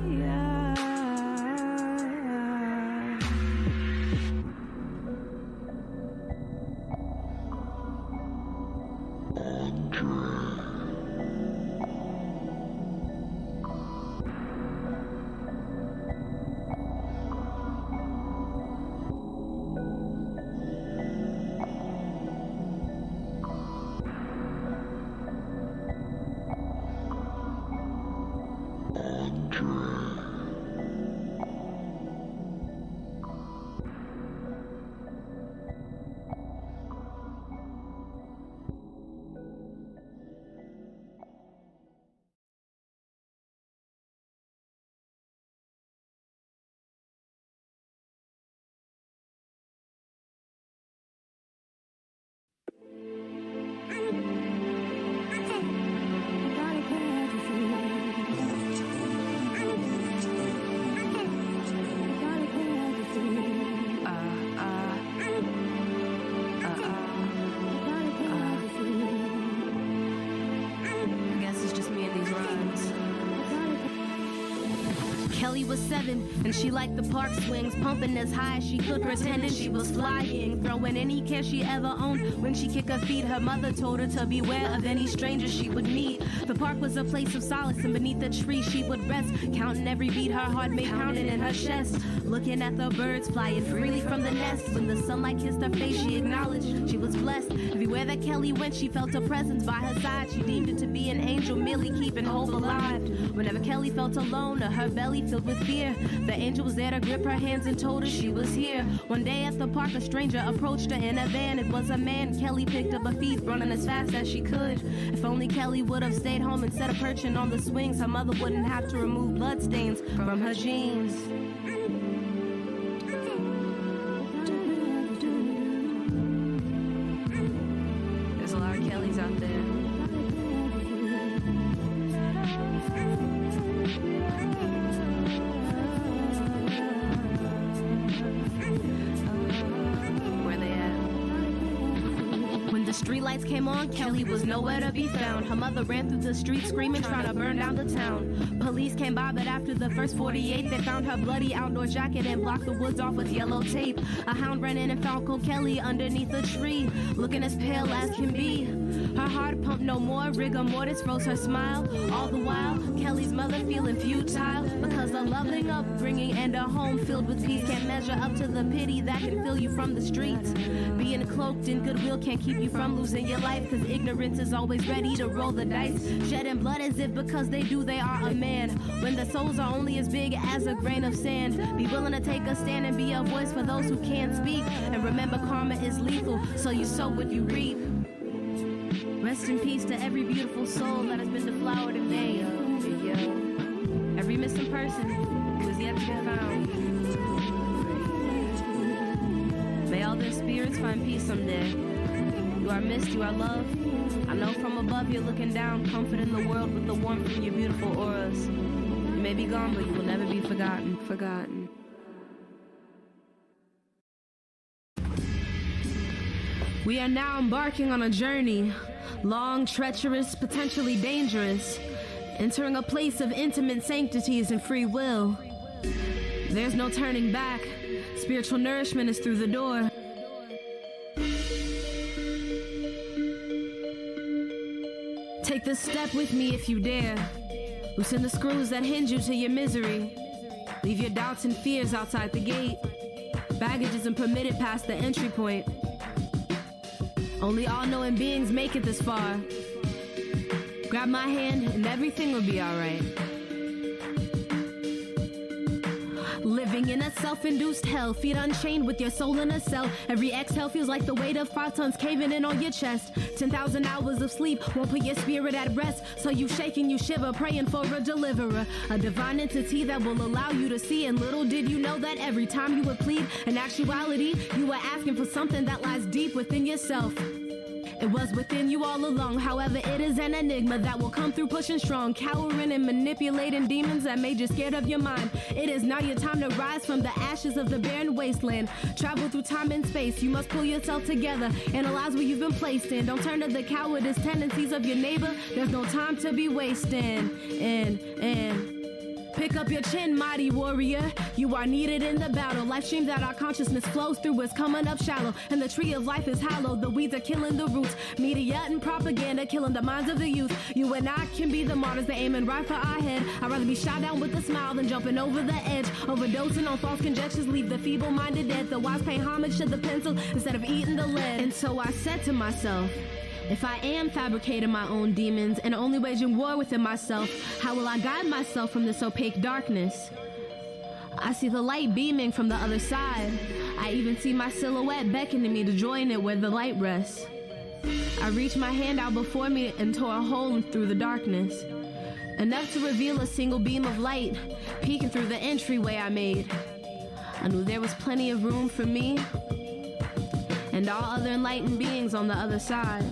Kelly was 7, and she liked the park swings, pumping as high as she could, pretending she was flying, throwing any cash she ever owned. When she kicked her feet, her mother told her to beware of any stranger she would meet. The park was a place of solace, and beneath the tree she would rest, counting every beat her heart made pounding in her chest, looking at the birds flying freely from the nest. When the sunlight kissed her face, she acknowledged she was blessed. Everywhere that Kelly went, she felt a presence by her side. She deemed it to be an angel, merely keeping hope alive. Whenever Kelly felt alone or her belly filled with fear, the angel was there to grip her hands and told her she was here. One day at the park, a stranger approached her in a van. It was a man. Kelly picked up a thief, running as fast as she could. If only Kelly would have stayed home instead of perching on the swings, her mother wouldn't have to remove bloodstains from her jeans. There's a lot of Kellys out there. The streetlights came on, Kelly was nowhere to be found. Her mother ran through the streets screaming, trying to burn down the town. Police came by, but after the first 48, they found her bloody outdoor jacket and blocked the woods off with yellow tape. A hound ran in and found Cole Kelly underneath a tree, looking as pale as can be. Her heart pumped no more, rigor mortis froze her smile. All the while, Kelly's mother feeling futile, because a loving upbringing and a home filled with peace can't measure up to the pity that can fill you from the streets. Being cloaked in goodwill can't keep you from losing your life, cause ignorance is always ready to roll the dice, shedding blood as if because they do they are a man, when the souls are only as big as a grain of sand. Be willing to take a stand and be a voice for those who can't speak, and remember karma is lethal, so you sow what you reap. Rest in peace to every beautiful soul that has been deflowered in vain. Every missing person who is yet to be found. May all their spirits find peace someday. You are missed, you are loved. I know from above you're looking down, comforting the world with the warmth from your beautiful auras. You may be gone, but you will never be forgotten. We are now embarking on a journey, long, treacherous, potentially dangerous, entering a place of intimate sanctities and free will. There's no turning back. Spiritual nourishment is through the door. Take this step with me if you dare. Loosen the screws that hinge you to your misery. Leave your doubts and fears outside the gate. Baggage isn't permitted past the entry point. Only all-knowing beings make it this far. Grab my hand and everything will be alright. Living in a self-induced hell, feet unchained with your soul in a cell. Every exhale feels like the weight of 5 tons caving in on your chest. 10,000 hours of sleep won't put your spirit at rest, so you shake and you shiver, praying for a deliverer, a divine entity that will allow you to see. And little did you know that every time you would plead, in actuality, you were asking for something that lies deep within yourself. It was within you all along. However, it is an enigma that will come through pushing strong, cowering and manipulating demons that made you scared of your mind. It is now your time to rise from the ashes of the barren wasteland. Travel through time and space. You must pull yourself together, analyze where you've been placed in. Don't turn to the cowardice tendencies of your neighbor. There's no time to be wasting. And pick up your chin, mighty warrior. You are needed in the battle. Life stream that our consciousness flows through is coming up shallow, and the tree of life is hollow. The weeds are killing the roots. Media and propaganda killing the minds of the youth. You and I can be the martyrs that aiming right for our head. I'd rather be shot down with a smile than jumping over the edge. Overdosing on false conjectures leave the feeble-minded dead. The wise pay homage to the pencil instead of eating the lead. And so I said to myself, if I am fabricating my own demons and only waging war within myself, how will I guide myself from this opaque darkness? I see the light beaming from the other side. I even see my silhouette beckoning me to join it where the light rests. I reach my hand out before me and tore a hole through the darkness, enough to reveal a single beam of light peeking through the entryway I made. I knew there was plenty of room for me and all other enlightened beings on the other side.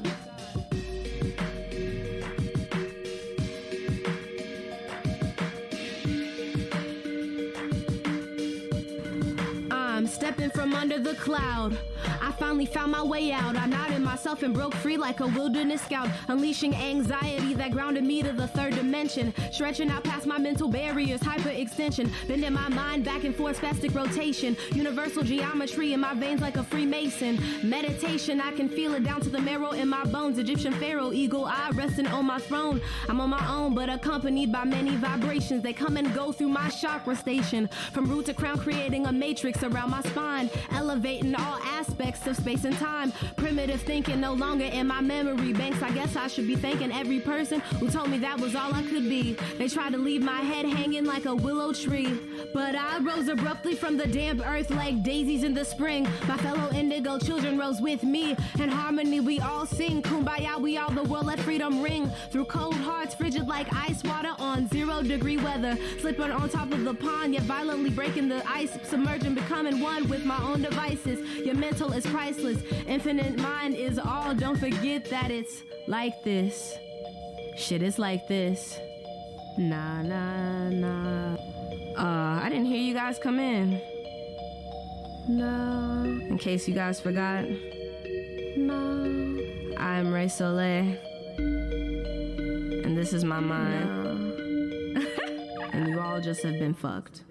I'm stepping from under the cloud, I finally found my way out. I nodded myself and broke free like a wilderness scout, unleashing anxiety that grounded me to the third dimension, stretching out past my mental barriers, hyperextension, bending my mind back and forth, spastic rotation, universal geometry in my veins like a Freemason, meditation, I can feel it down to the marrow in my bones, Egyptian pharaoh, eagle eye resting on my throne. I'm on my own but accompanied by many vibrations, they come and go through my chakra station, from root to crown creating a matrix around my spine, elevating all aspects of space and time, primitive thinking no longer in my memory banks. I guess I should be thanking every person who told me that was all I could be. They tried to leave my head hanging like a willow tree, but I rose abruptly from the damp earth like daisies in the spring. My fellow indigo children rose with me. In harmony we all sing kumbaya, we all the world, let freedom ring through cold hearts, frigid like ice water on 0-degree weather, slipping on top of the pond yet violently breaking the ice, submerging, becoming one with my own devices. Your mental is priceless, infinite mind is all. Don't forget that it's like this. Shit is like this. Nah, nah, nah. I didn't hear you guys come in. No. In case you guys forgot. No. I'm Ray Soleil. And this is my mind. No. And you all just have been fucked.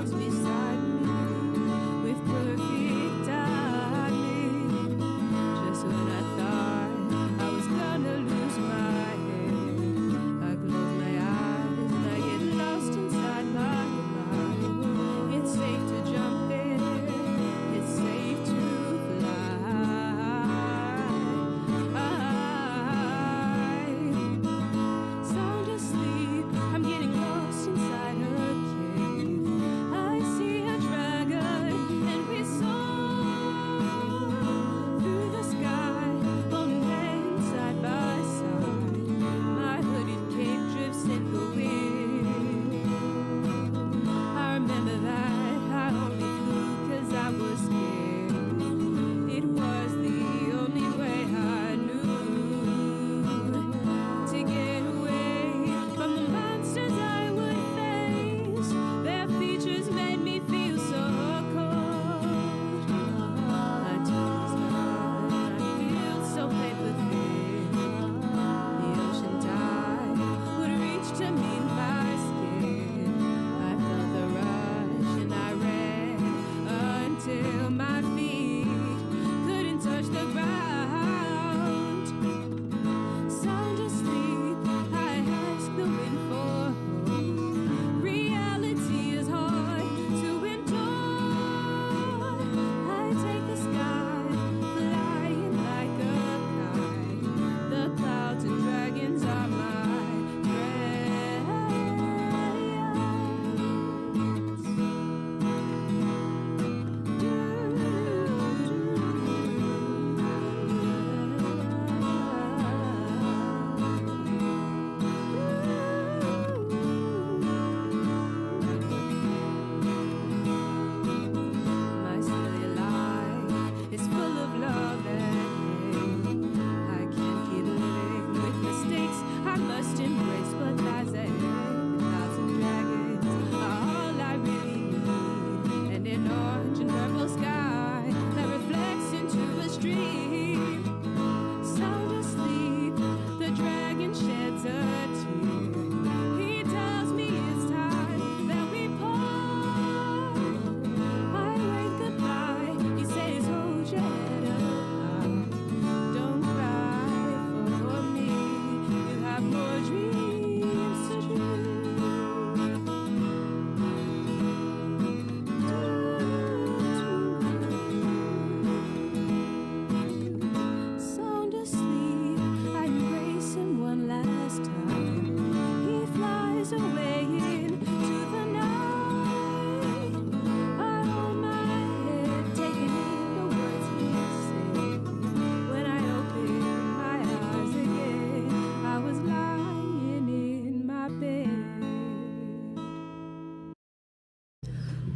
Beside me.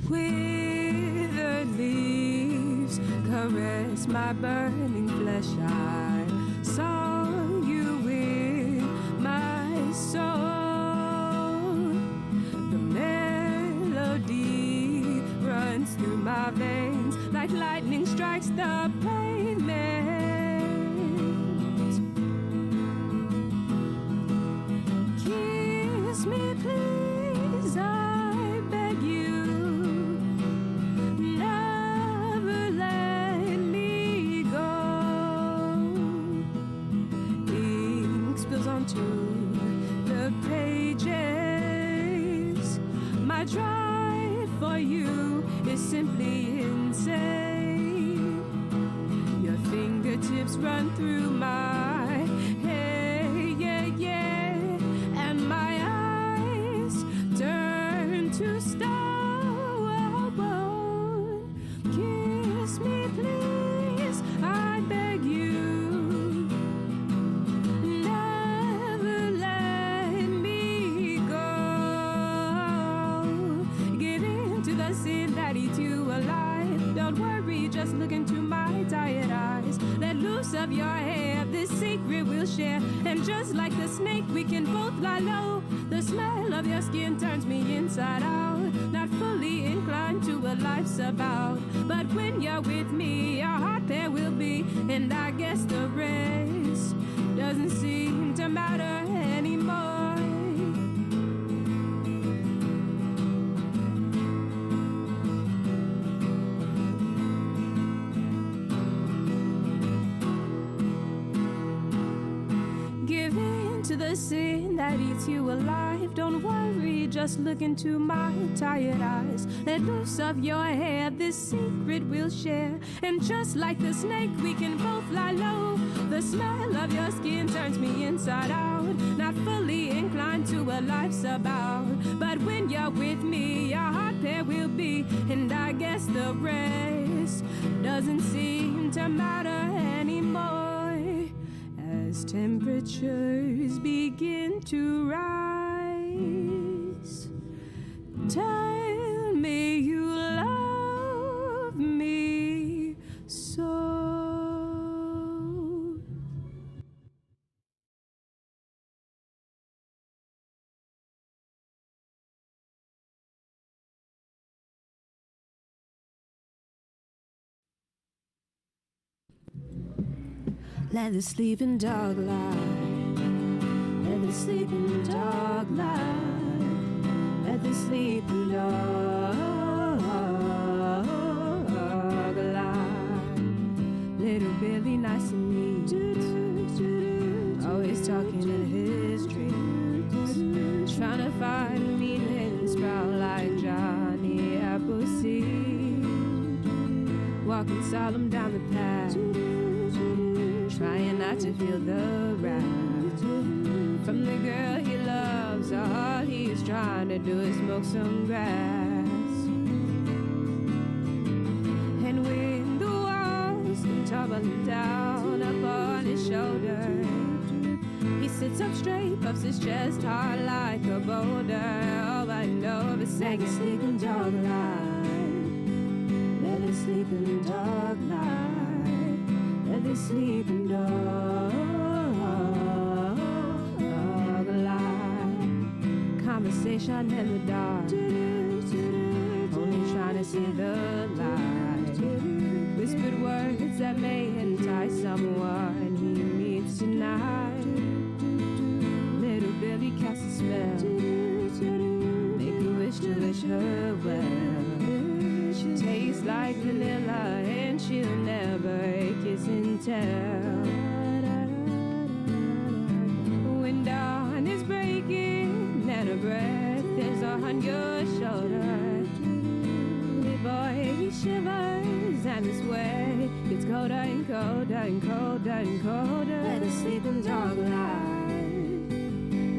Withered leaves caress my burning flesh. I saw you in my soul. The melody runs through my veins like lightning strikes the pavement. Kiss me, please, I beg you. Never let me go. Ink spills onto the pages. My drive for you is simply insane. Your fingertips run through my hair, yeah, yeah, and my eyes turn to stone. Kiss me, please, I beg you. Never let me go. Give in to the sin that eats you alive. Don't worry, just look into my tired eyes. Let loose of your hair, this secret we'll share. And just like the snake, we can both lie low. The smell of your skin turns me inside out. Not fully inclined to what life's about, but when you're with me, our heart there will be. And I guess the rest doesn't seem to matter anymore. Give in to the sin that eats you alive. Don't worry, just look into my tired eyes. Let loose of your hair, this secret we'll share. And just like the snake, we can both lie low. The smell of your skin turns me inside out. Not fully inclined to what life's about, but when you're with me, our heart pair will be. And I guess the rest doesn't seem to matter anymore. As temperatures begin to rise, tell me you love me so. Let the sleeping dog lie. Let the sleeping dog lie. Let the sleeping dog lie. Little Billy, nice and neat. Always talking in his dreams. Trying to find meaning, sprout like Johnny Appleseed. Walking solemn down the path, trying not to feel the wrath from the girl he loves. All he's trying to do is smoke some grass. And when the walls come tumbling down up on his shoulder, he sits up straight, puffs his chest hard like a boulder. All I know is saying, sleeping dog lie. Let the sleeping dog lie. Let the sleeping dog lie. Conversation in the dark, only trying to see the light. Whispered words that may entice someone he meets tonight. Little Billy casts a spell, make a wish to wish her well. She tastes like vanilla and she'll never kiss and tell. When dawn is breaking and her breath is on your shoulder, the boy he shivers and the sweat gets colder and colder and colder and colder. Let the sleeping dog lie.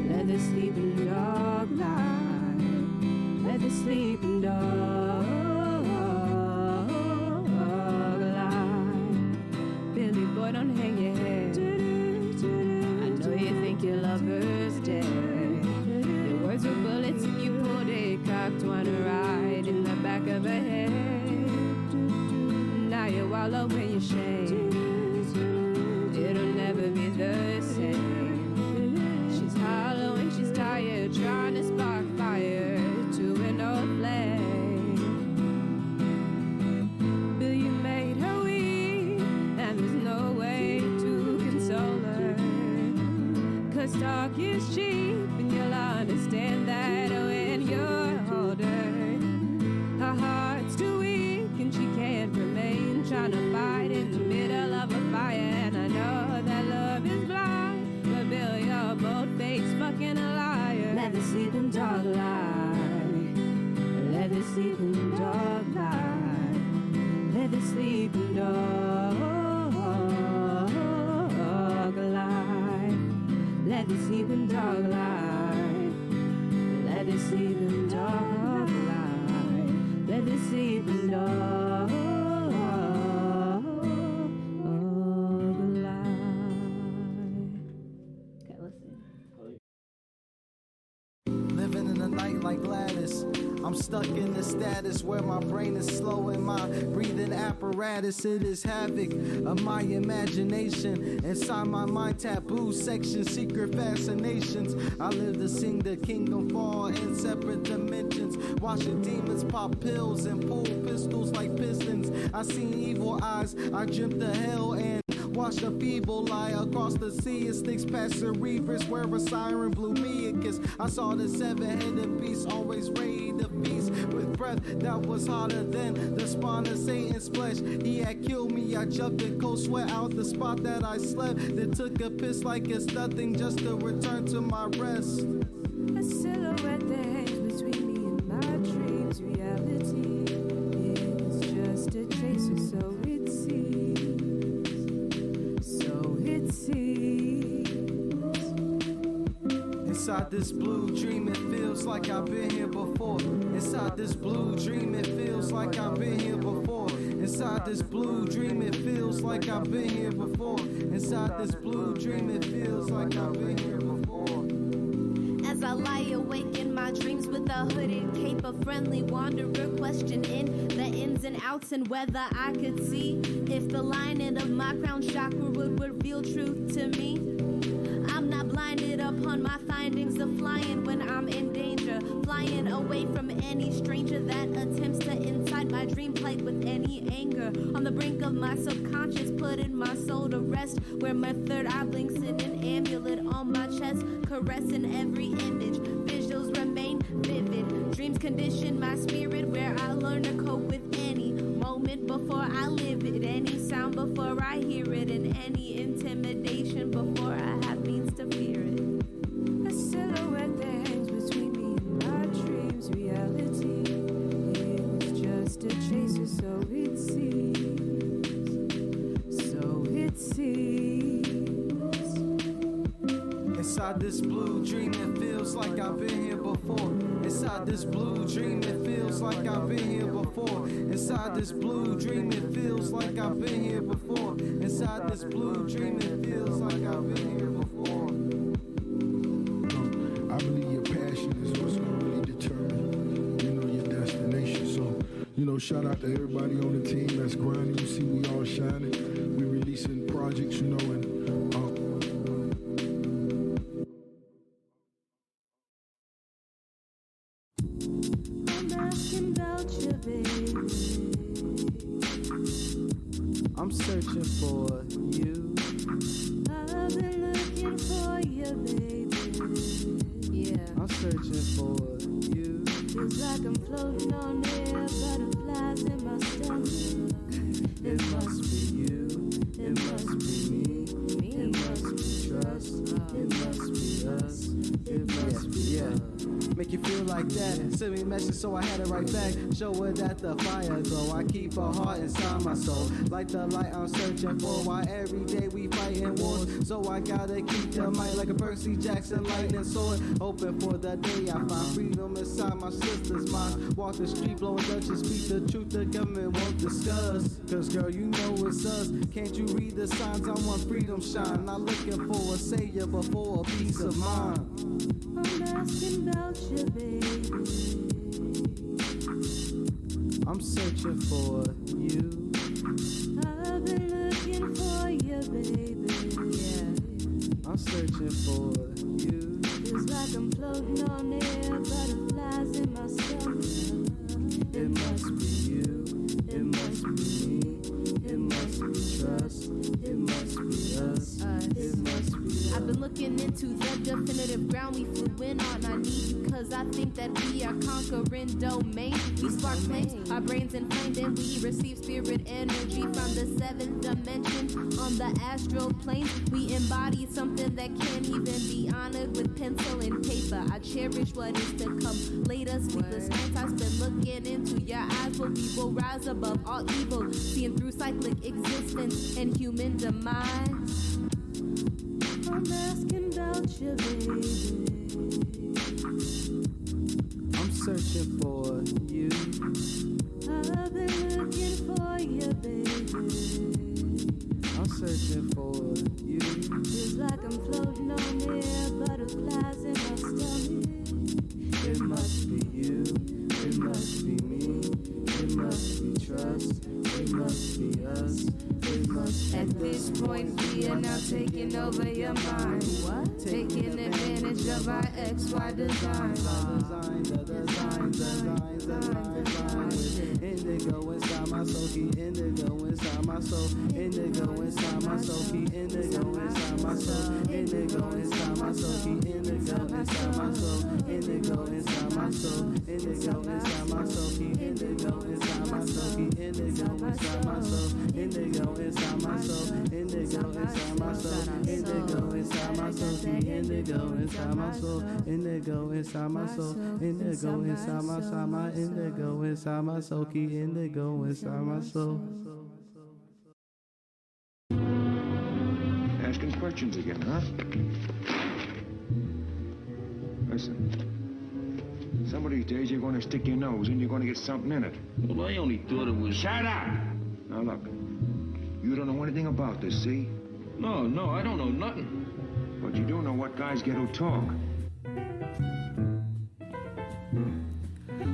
Let the sleeping dog lie. Let the sleeping dog boy, don't hang your head. I know you think your lover's dead. Your words were bullets and you pulled a cocked one right in the back of all over your shame. It'll never be the same. She's hollow and she's tired, trying to spark fire to an old flame. Bill, you made her weak, and there's no way to console her. 'Cause talk is cheap, and you'll understand that when you're older. Her heart's too weak, and she can't remain trying to fight in the middle of a fire. And I know that love is blind, but Bill, you're bold-faced fucking a liar. Let the sleeping dog lie. Let the sleeping dog lie. Let the sleeping dog lie. Let the sleeping dog lie. Let the sleeping dog lie. Let the sleeping dog lie. Okay, let's see. Living in the night like Gladys. I'm stuck in the status where my brain is slow and my breathing apparatus. It is havoc of my imagination. Inside my mind, taboo section, secret fascinations. I live to sing the kingdom fall in separate dimensions. Watching demons pop pills and pull pistols like pistons. I seen evil eyes, I dreamt of hell and watched a feeble lie across the sea. It sticks past Cerebrus where a siren blew me a kiss. I saw the seven-headed beast always ready to feast with breath that was hotter than the spawn of Satan's flesh. He had killed me. I jumped in cold sweat out the spot that I slept. Then took a piss like it's nothing just to return to my rest. A silhouette that hangs between me and my dreams. Reality is just a tracer, so it seems. So it seems. Inside this blue dream, it feels like I've been here before. Inside this blue dream, it feels like I've been here before. Inside this blue dream, it feels like I've been here before. Inside this blue dream, it feels like I've been here before. As I lie awake in my dreams with a hooded cape, a friendly wanderer questioning the ins and outs and whether I could see if the lining of my crown chakra would reveal truth to me. I'm not blinded upon my findings of flying when I'm in danger, flying away from any stranger that attempts to incite my dream plate with any anger. On the brink of my subconscious, putting my soul to rest, where my third eye blinks in an amulet on my chest, caressing every image. Visuals remain vivid. Dreams condition my spirit, where I learn to cope with any moment before I live it, any sound before I hear it, and any intimidation before I have means to fear it. A silhouette that hangs between me and my dreams. Reality is just a chaser, so it seems. So it seems. Inside this blue dream, it feels like I've been here before. Inside this blue dream, it feels like I've been here before. Inside this blue dream, it feels like I've been here before. Inside this blue dream, it feels like I've been here before. I believe your passion is what's gonna really determine, your destination. So, shout out to everybody on the team that's grinding. You see, we all shining. We releasing projects, and I'm asking about you, baby. I'm searching for you. I've been looking for you, baby. Yeah, I'm searching for you. feels like I'm floating on air, butterflies in my stomach. It must be you. It must be me. It must be trust. It must be us. It must be make you feel like that. Send me a message, so I had it right back. Show her that the fire glow. I keep a heart inside my soul, like the light I'm searching for. Why every day we fighting wars? So I gotta keep the might like a Percy Jackson lightning sword. Hoping for the day I find freedom inside my sister's mind. Walk the street blowing Dutch and speak the truth the government won't discuss. 'Cause girl, you know it's us. Can't you read the signs? I want freedom shine. Not looking for a savior, but for a peace of mind. I'm asking about you, baby. I'm searching for you. I've I'm searching for you. Feels like I'm floating on air, butterflies in my stomach. It must be you, it must be me, it must be trust, it must be us, it must be us. I've been looking into the definitive ground we flew in on. I need you cause I think that we are conquering domain. We spark flames, our brains inflamed, and we receive spirit energy from the 7th dimension. On the astral plane, we embody something that can't even be honored with pencil and paper. I cherish what is to come later. Sleepless nights I spend looking into your eyes, where we will rise above all evil, seeing through cyclic existence and human demise. I'm asking about you, baby. I'm searching for you. I've been looking for you, baby. I'm searching for you. Feels like I'm floating on air, butterflies in my stomach. It must be you, it must be me, it must be trust, it must be us, it must be At this point, we are now taking over your mind. What? Taking advantage of our XY design. Indigo inside my soul, keep indigo inside my soul. Indigo inside my soul, keep indigo inside my soul. Indigo inside my soul, keep indigo inside my soul. Indigo inside my soul, indigo inside my soul, keep indigo inside my soul. Keep indigo inside my soul, indigo inside my soul. Indigo inside my soul, indigo inside my soul, keep indigo inside my soul. Indigo inside my soul, indigo inside my soul, my indigo inside my soul, keep indigo inside my soul. Asking questions again, huh? Listen. Some of these days you're going to stick your nose and you're going to get something in it. Well, I only thought it was... Shut up! Now look, you don't know anything about this, see? No, I don't know nothing. But you do know what guys get who talk.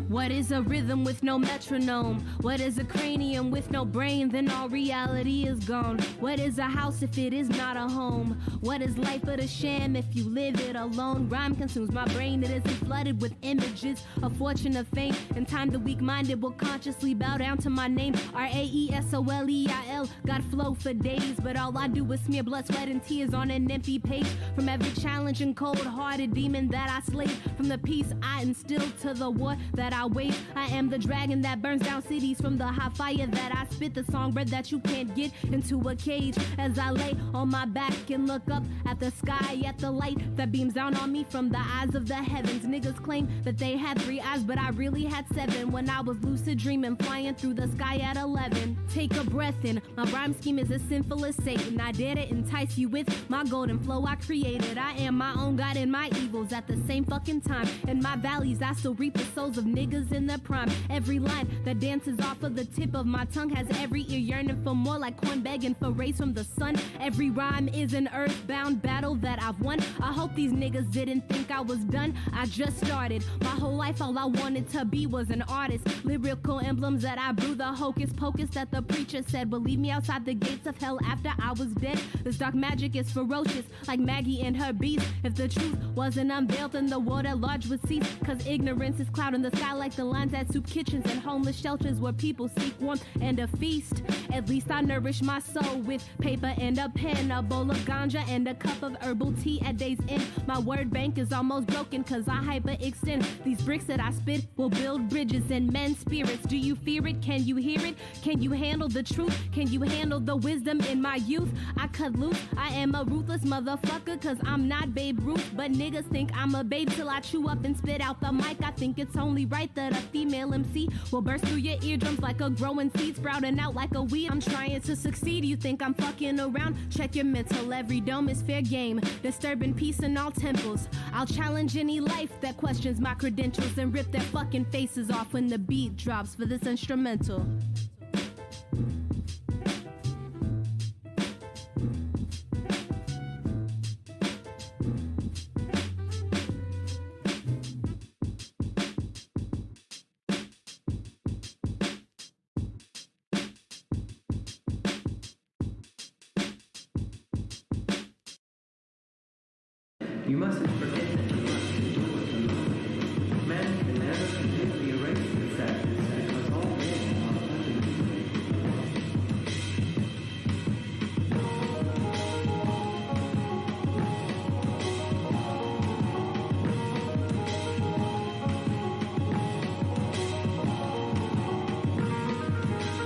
What is a rhythm with no metronome? What is a cranium with no brain? Then all reality is gone. What is a house if it is not a home? What is life but a sham if you live it alone? Rhyme consumes my brain, it isn't flooded with images of fortune, of fame. In time the weak-minded will consciously bow down to my name. R-A-E-S-O-L-E-I-L. Got flow for days, but all I do is smear blood, sweat, and tears on an empty page. From every challenging, cold-hearted demon that I slayed, from the peace I instilled to the war that I wage. I am the dragon that burns down cities from the hot fire that I spit, the songbird that you can't get into a cage. As I lay on my back and look up at the sky, at the light that beams down on me from the eyes of the heavens. Niggas claim that they had 3 eyes, but I really had 7 when I was lucid dreaming, flying through the sky at 11. Take a breath in, my rhyme scheme is as sinful as Satan. I dare to entice you with my golden flow I created. I am my own God and my evils at the same fucking time. In my valleys I still reap the souls of niggas in their prime. Every line that dances off of the tip of my tongue has every ear yearning for more, like corn begging for rays from the sun. Every rhyme is an earthbound battle that I've won. I hope these niggas didn't think I was done. I just started. My whole life all I wanted to be was an artist. Lyrical emblems that I brew, the hocus pocus that the preacher said will leave me outside the gates of hell after I was dead. This dark magic is ferocious, like Maggie and her beast. If the truth wasn't unveiled, then the world at large would cease. Cause ignorance is clouding the sky like the lines at soup kitchens and homeless shelters where people seek warmth and a feast. At least I nourish my soul with paper and a pen, a bowl of ganja and a cup of herbal tea at day's end. My word bank is almost broken cause I hyperextend. These bricks that I spit will build bridges in men's spirits. Do you fear it? Can you hear it? Can you handle the truth? Can you handle the wisdom in my youth? I cut loose. I am a ruthless motherfucker cause I'm not Babe Ruth, but niggas think I'm a babe till I chew up and spit out the mic. I think it's only right that a female MC will burst through your eardrums like a growing seed, sprouting out like a weed. I'm trying to succeed. You think I'm fucking around? Check your mental. Every dome is fair game, disturbing peace in all temples. I'll challenge any life that questions my credentials and rip their fucking faces off when the beat drops for this instrumental. You mustn't forget that you must endure the moment. Man can never completely erase the sadness because all men are fundamentally.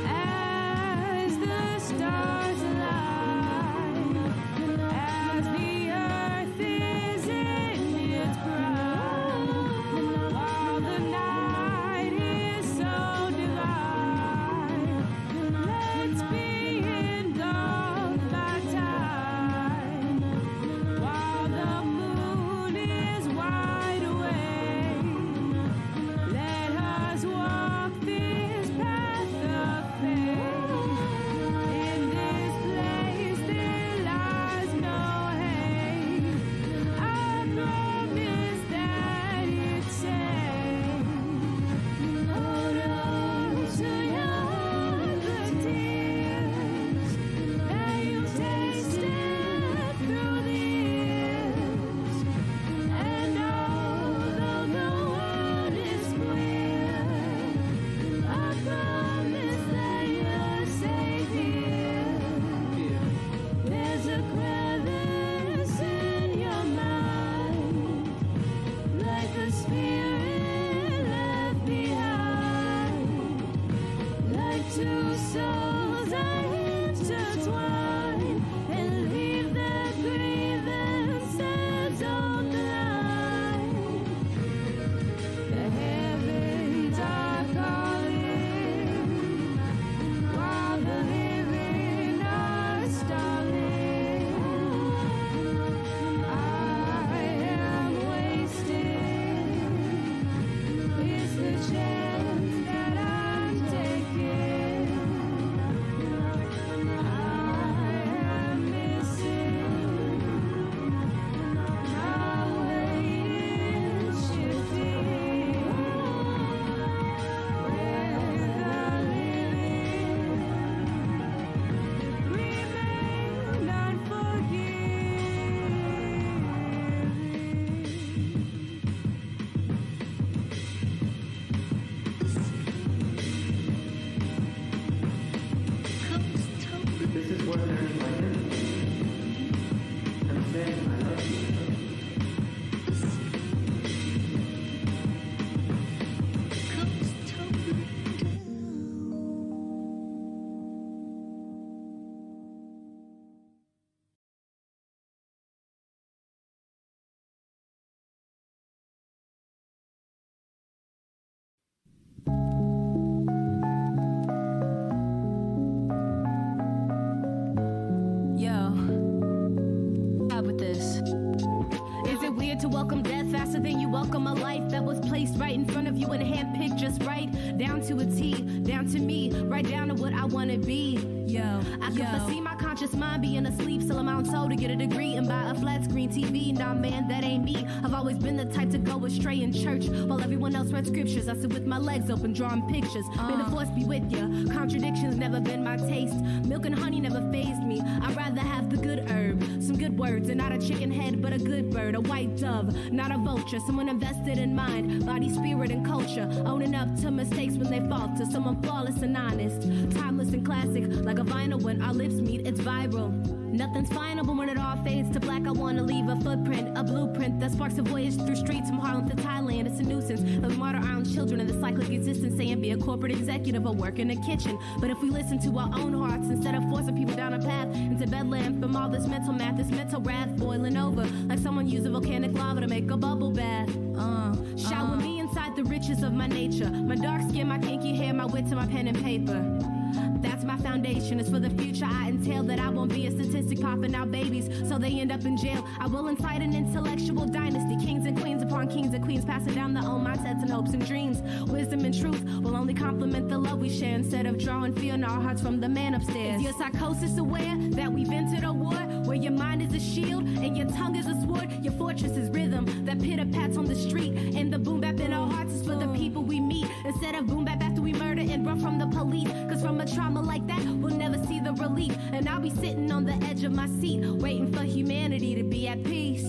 As the stars align, as the earth is in its prime, while the night is so divine, let's be engulfed by time, while the moon is wide awake. Let us walk this path of faith. In this place there lies no hate. I promise that it's safe. Hold on to your tears that you've tasted through the years. And although the world is queer, I promise that you're safe here. There's a crevice in your mind, like a spirit left behind, like two souls are intertwined, and leave their grievances on the line. The heavens are calling, while the living are stalling. I am wasting. It's the chance that I'm taking. I am missing. My way is shifting. Where the living remain unforgiving. This is worth learning my empathy. I'm saying I love you. Yo, how with this? Is it weird to welcome death faster than you welcome a life that was placed right in front of you and handpicked just right? Down to a T, down to me, right down to what I wanna be. Yo, I can foresee my conscious mind being asleep, still I'm out soul to get a degree and buy a flat screen TV. Nah, man, that ain't me. I've always been the type to go astray in church while everyone else read scriptures. I sit with my legs open, drawing pictures. May the force be with ya. Contradictions never been my taste. Milk and honey never fazed me. I'd rather have the good herb, some good words, and not a chicken head, but a good bird, a white dove, not a vulture. Someone invested in mind, body, spirit, and culture, owning up to mistakes when they falter. Someone flawless and honest, timeless and classic, like a vinyl when our lips meet, it's viral. Nothing's final, but when it all fades to black, I wanna leave a footprint, a blueprint that sparks a voyage through streets from Harlem to Thailand. It's a nuisance that we martyr our own children in the cyclic existence, saying be a corporate executive or work in the kitchen. But if we listen to our own hearts instead of forcing people down a path into bedlam from all this mental math, this mental wrath boiling over like someone used a volcanic lava to make a bubble bath. Shower me inside the riches of my nature, my dark skin, my kinky hair, my wits, and my pen and paper. That's my foundation. It's for the future I entail that I won't be a statistic popping out babies so they end up in jail. I will incite an intellectual dynasty, kings and queens upon kings and queens, passing down their own mindsets and hopes and dreams. Wisdom and truth will only complement the love we share instead of drawing fear in our hearts from the man upstairs. Is your psychosis aware that we've entered a war where your mind is a shield and your tongue is a sword? Your fortress is rhythm that pitter-pats on the street, and the boom bap in our hearts is for the people we meet instead of boom bap after we murder and run from the police. Cause from a trauma like that, we'll never see the relief, and I'll be sitting on the edge of my seat waiting for humanity to be at peace.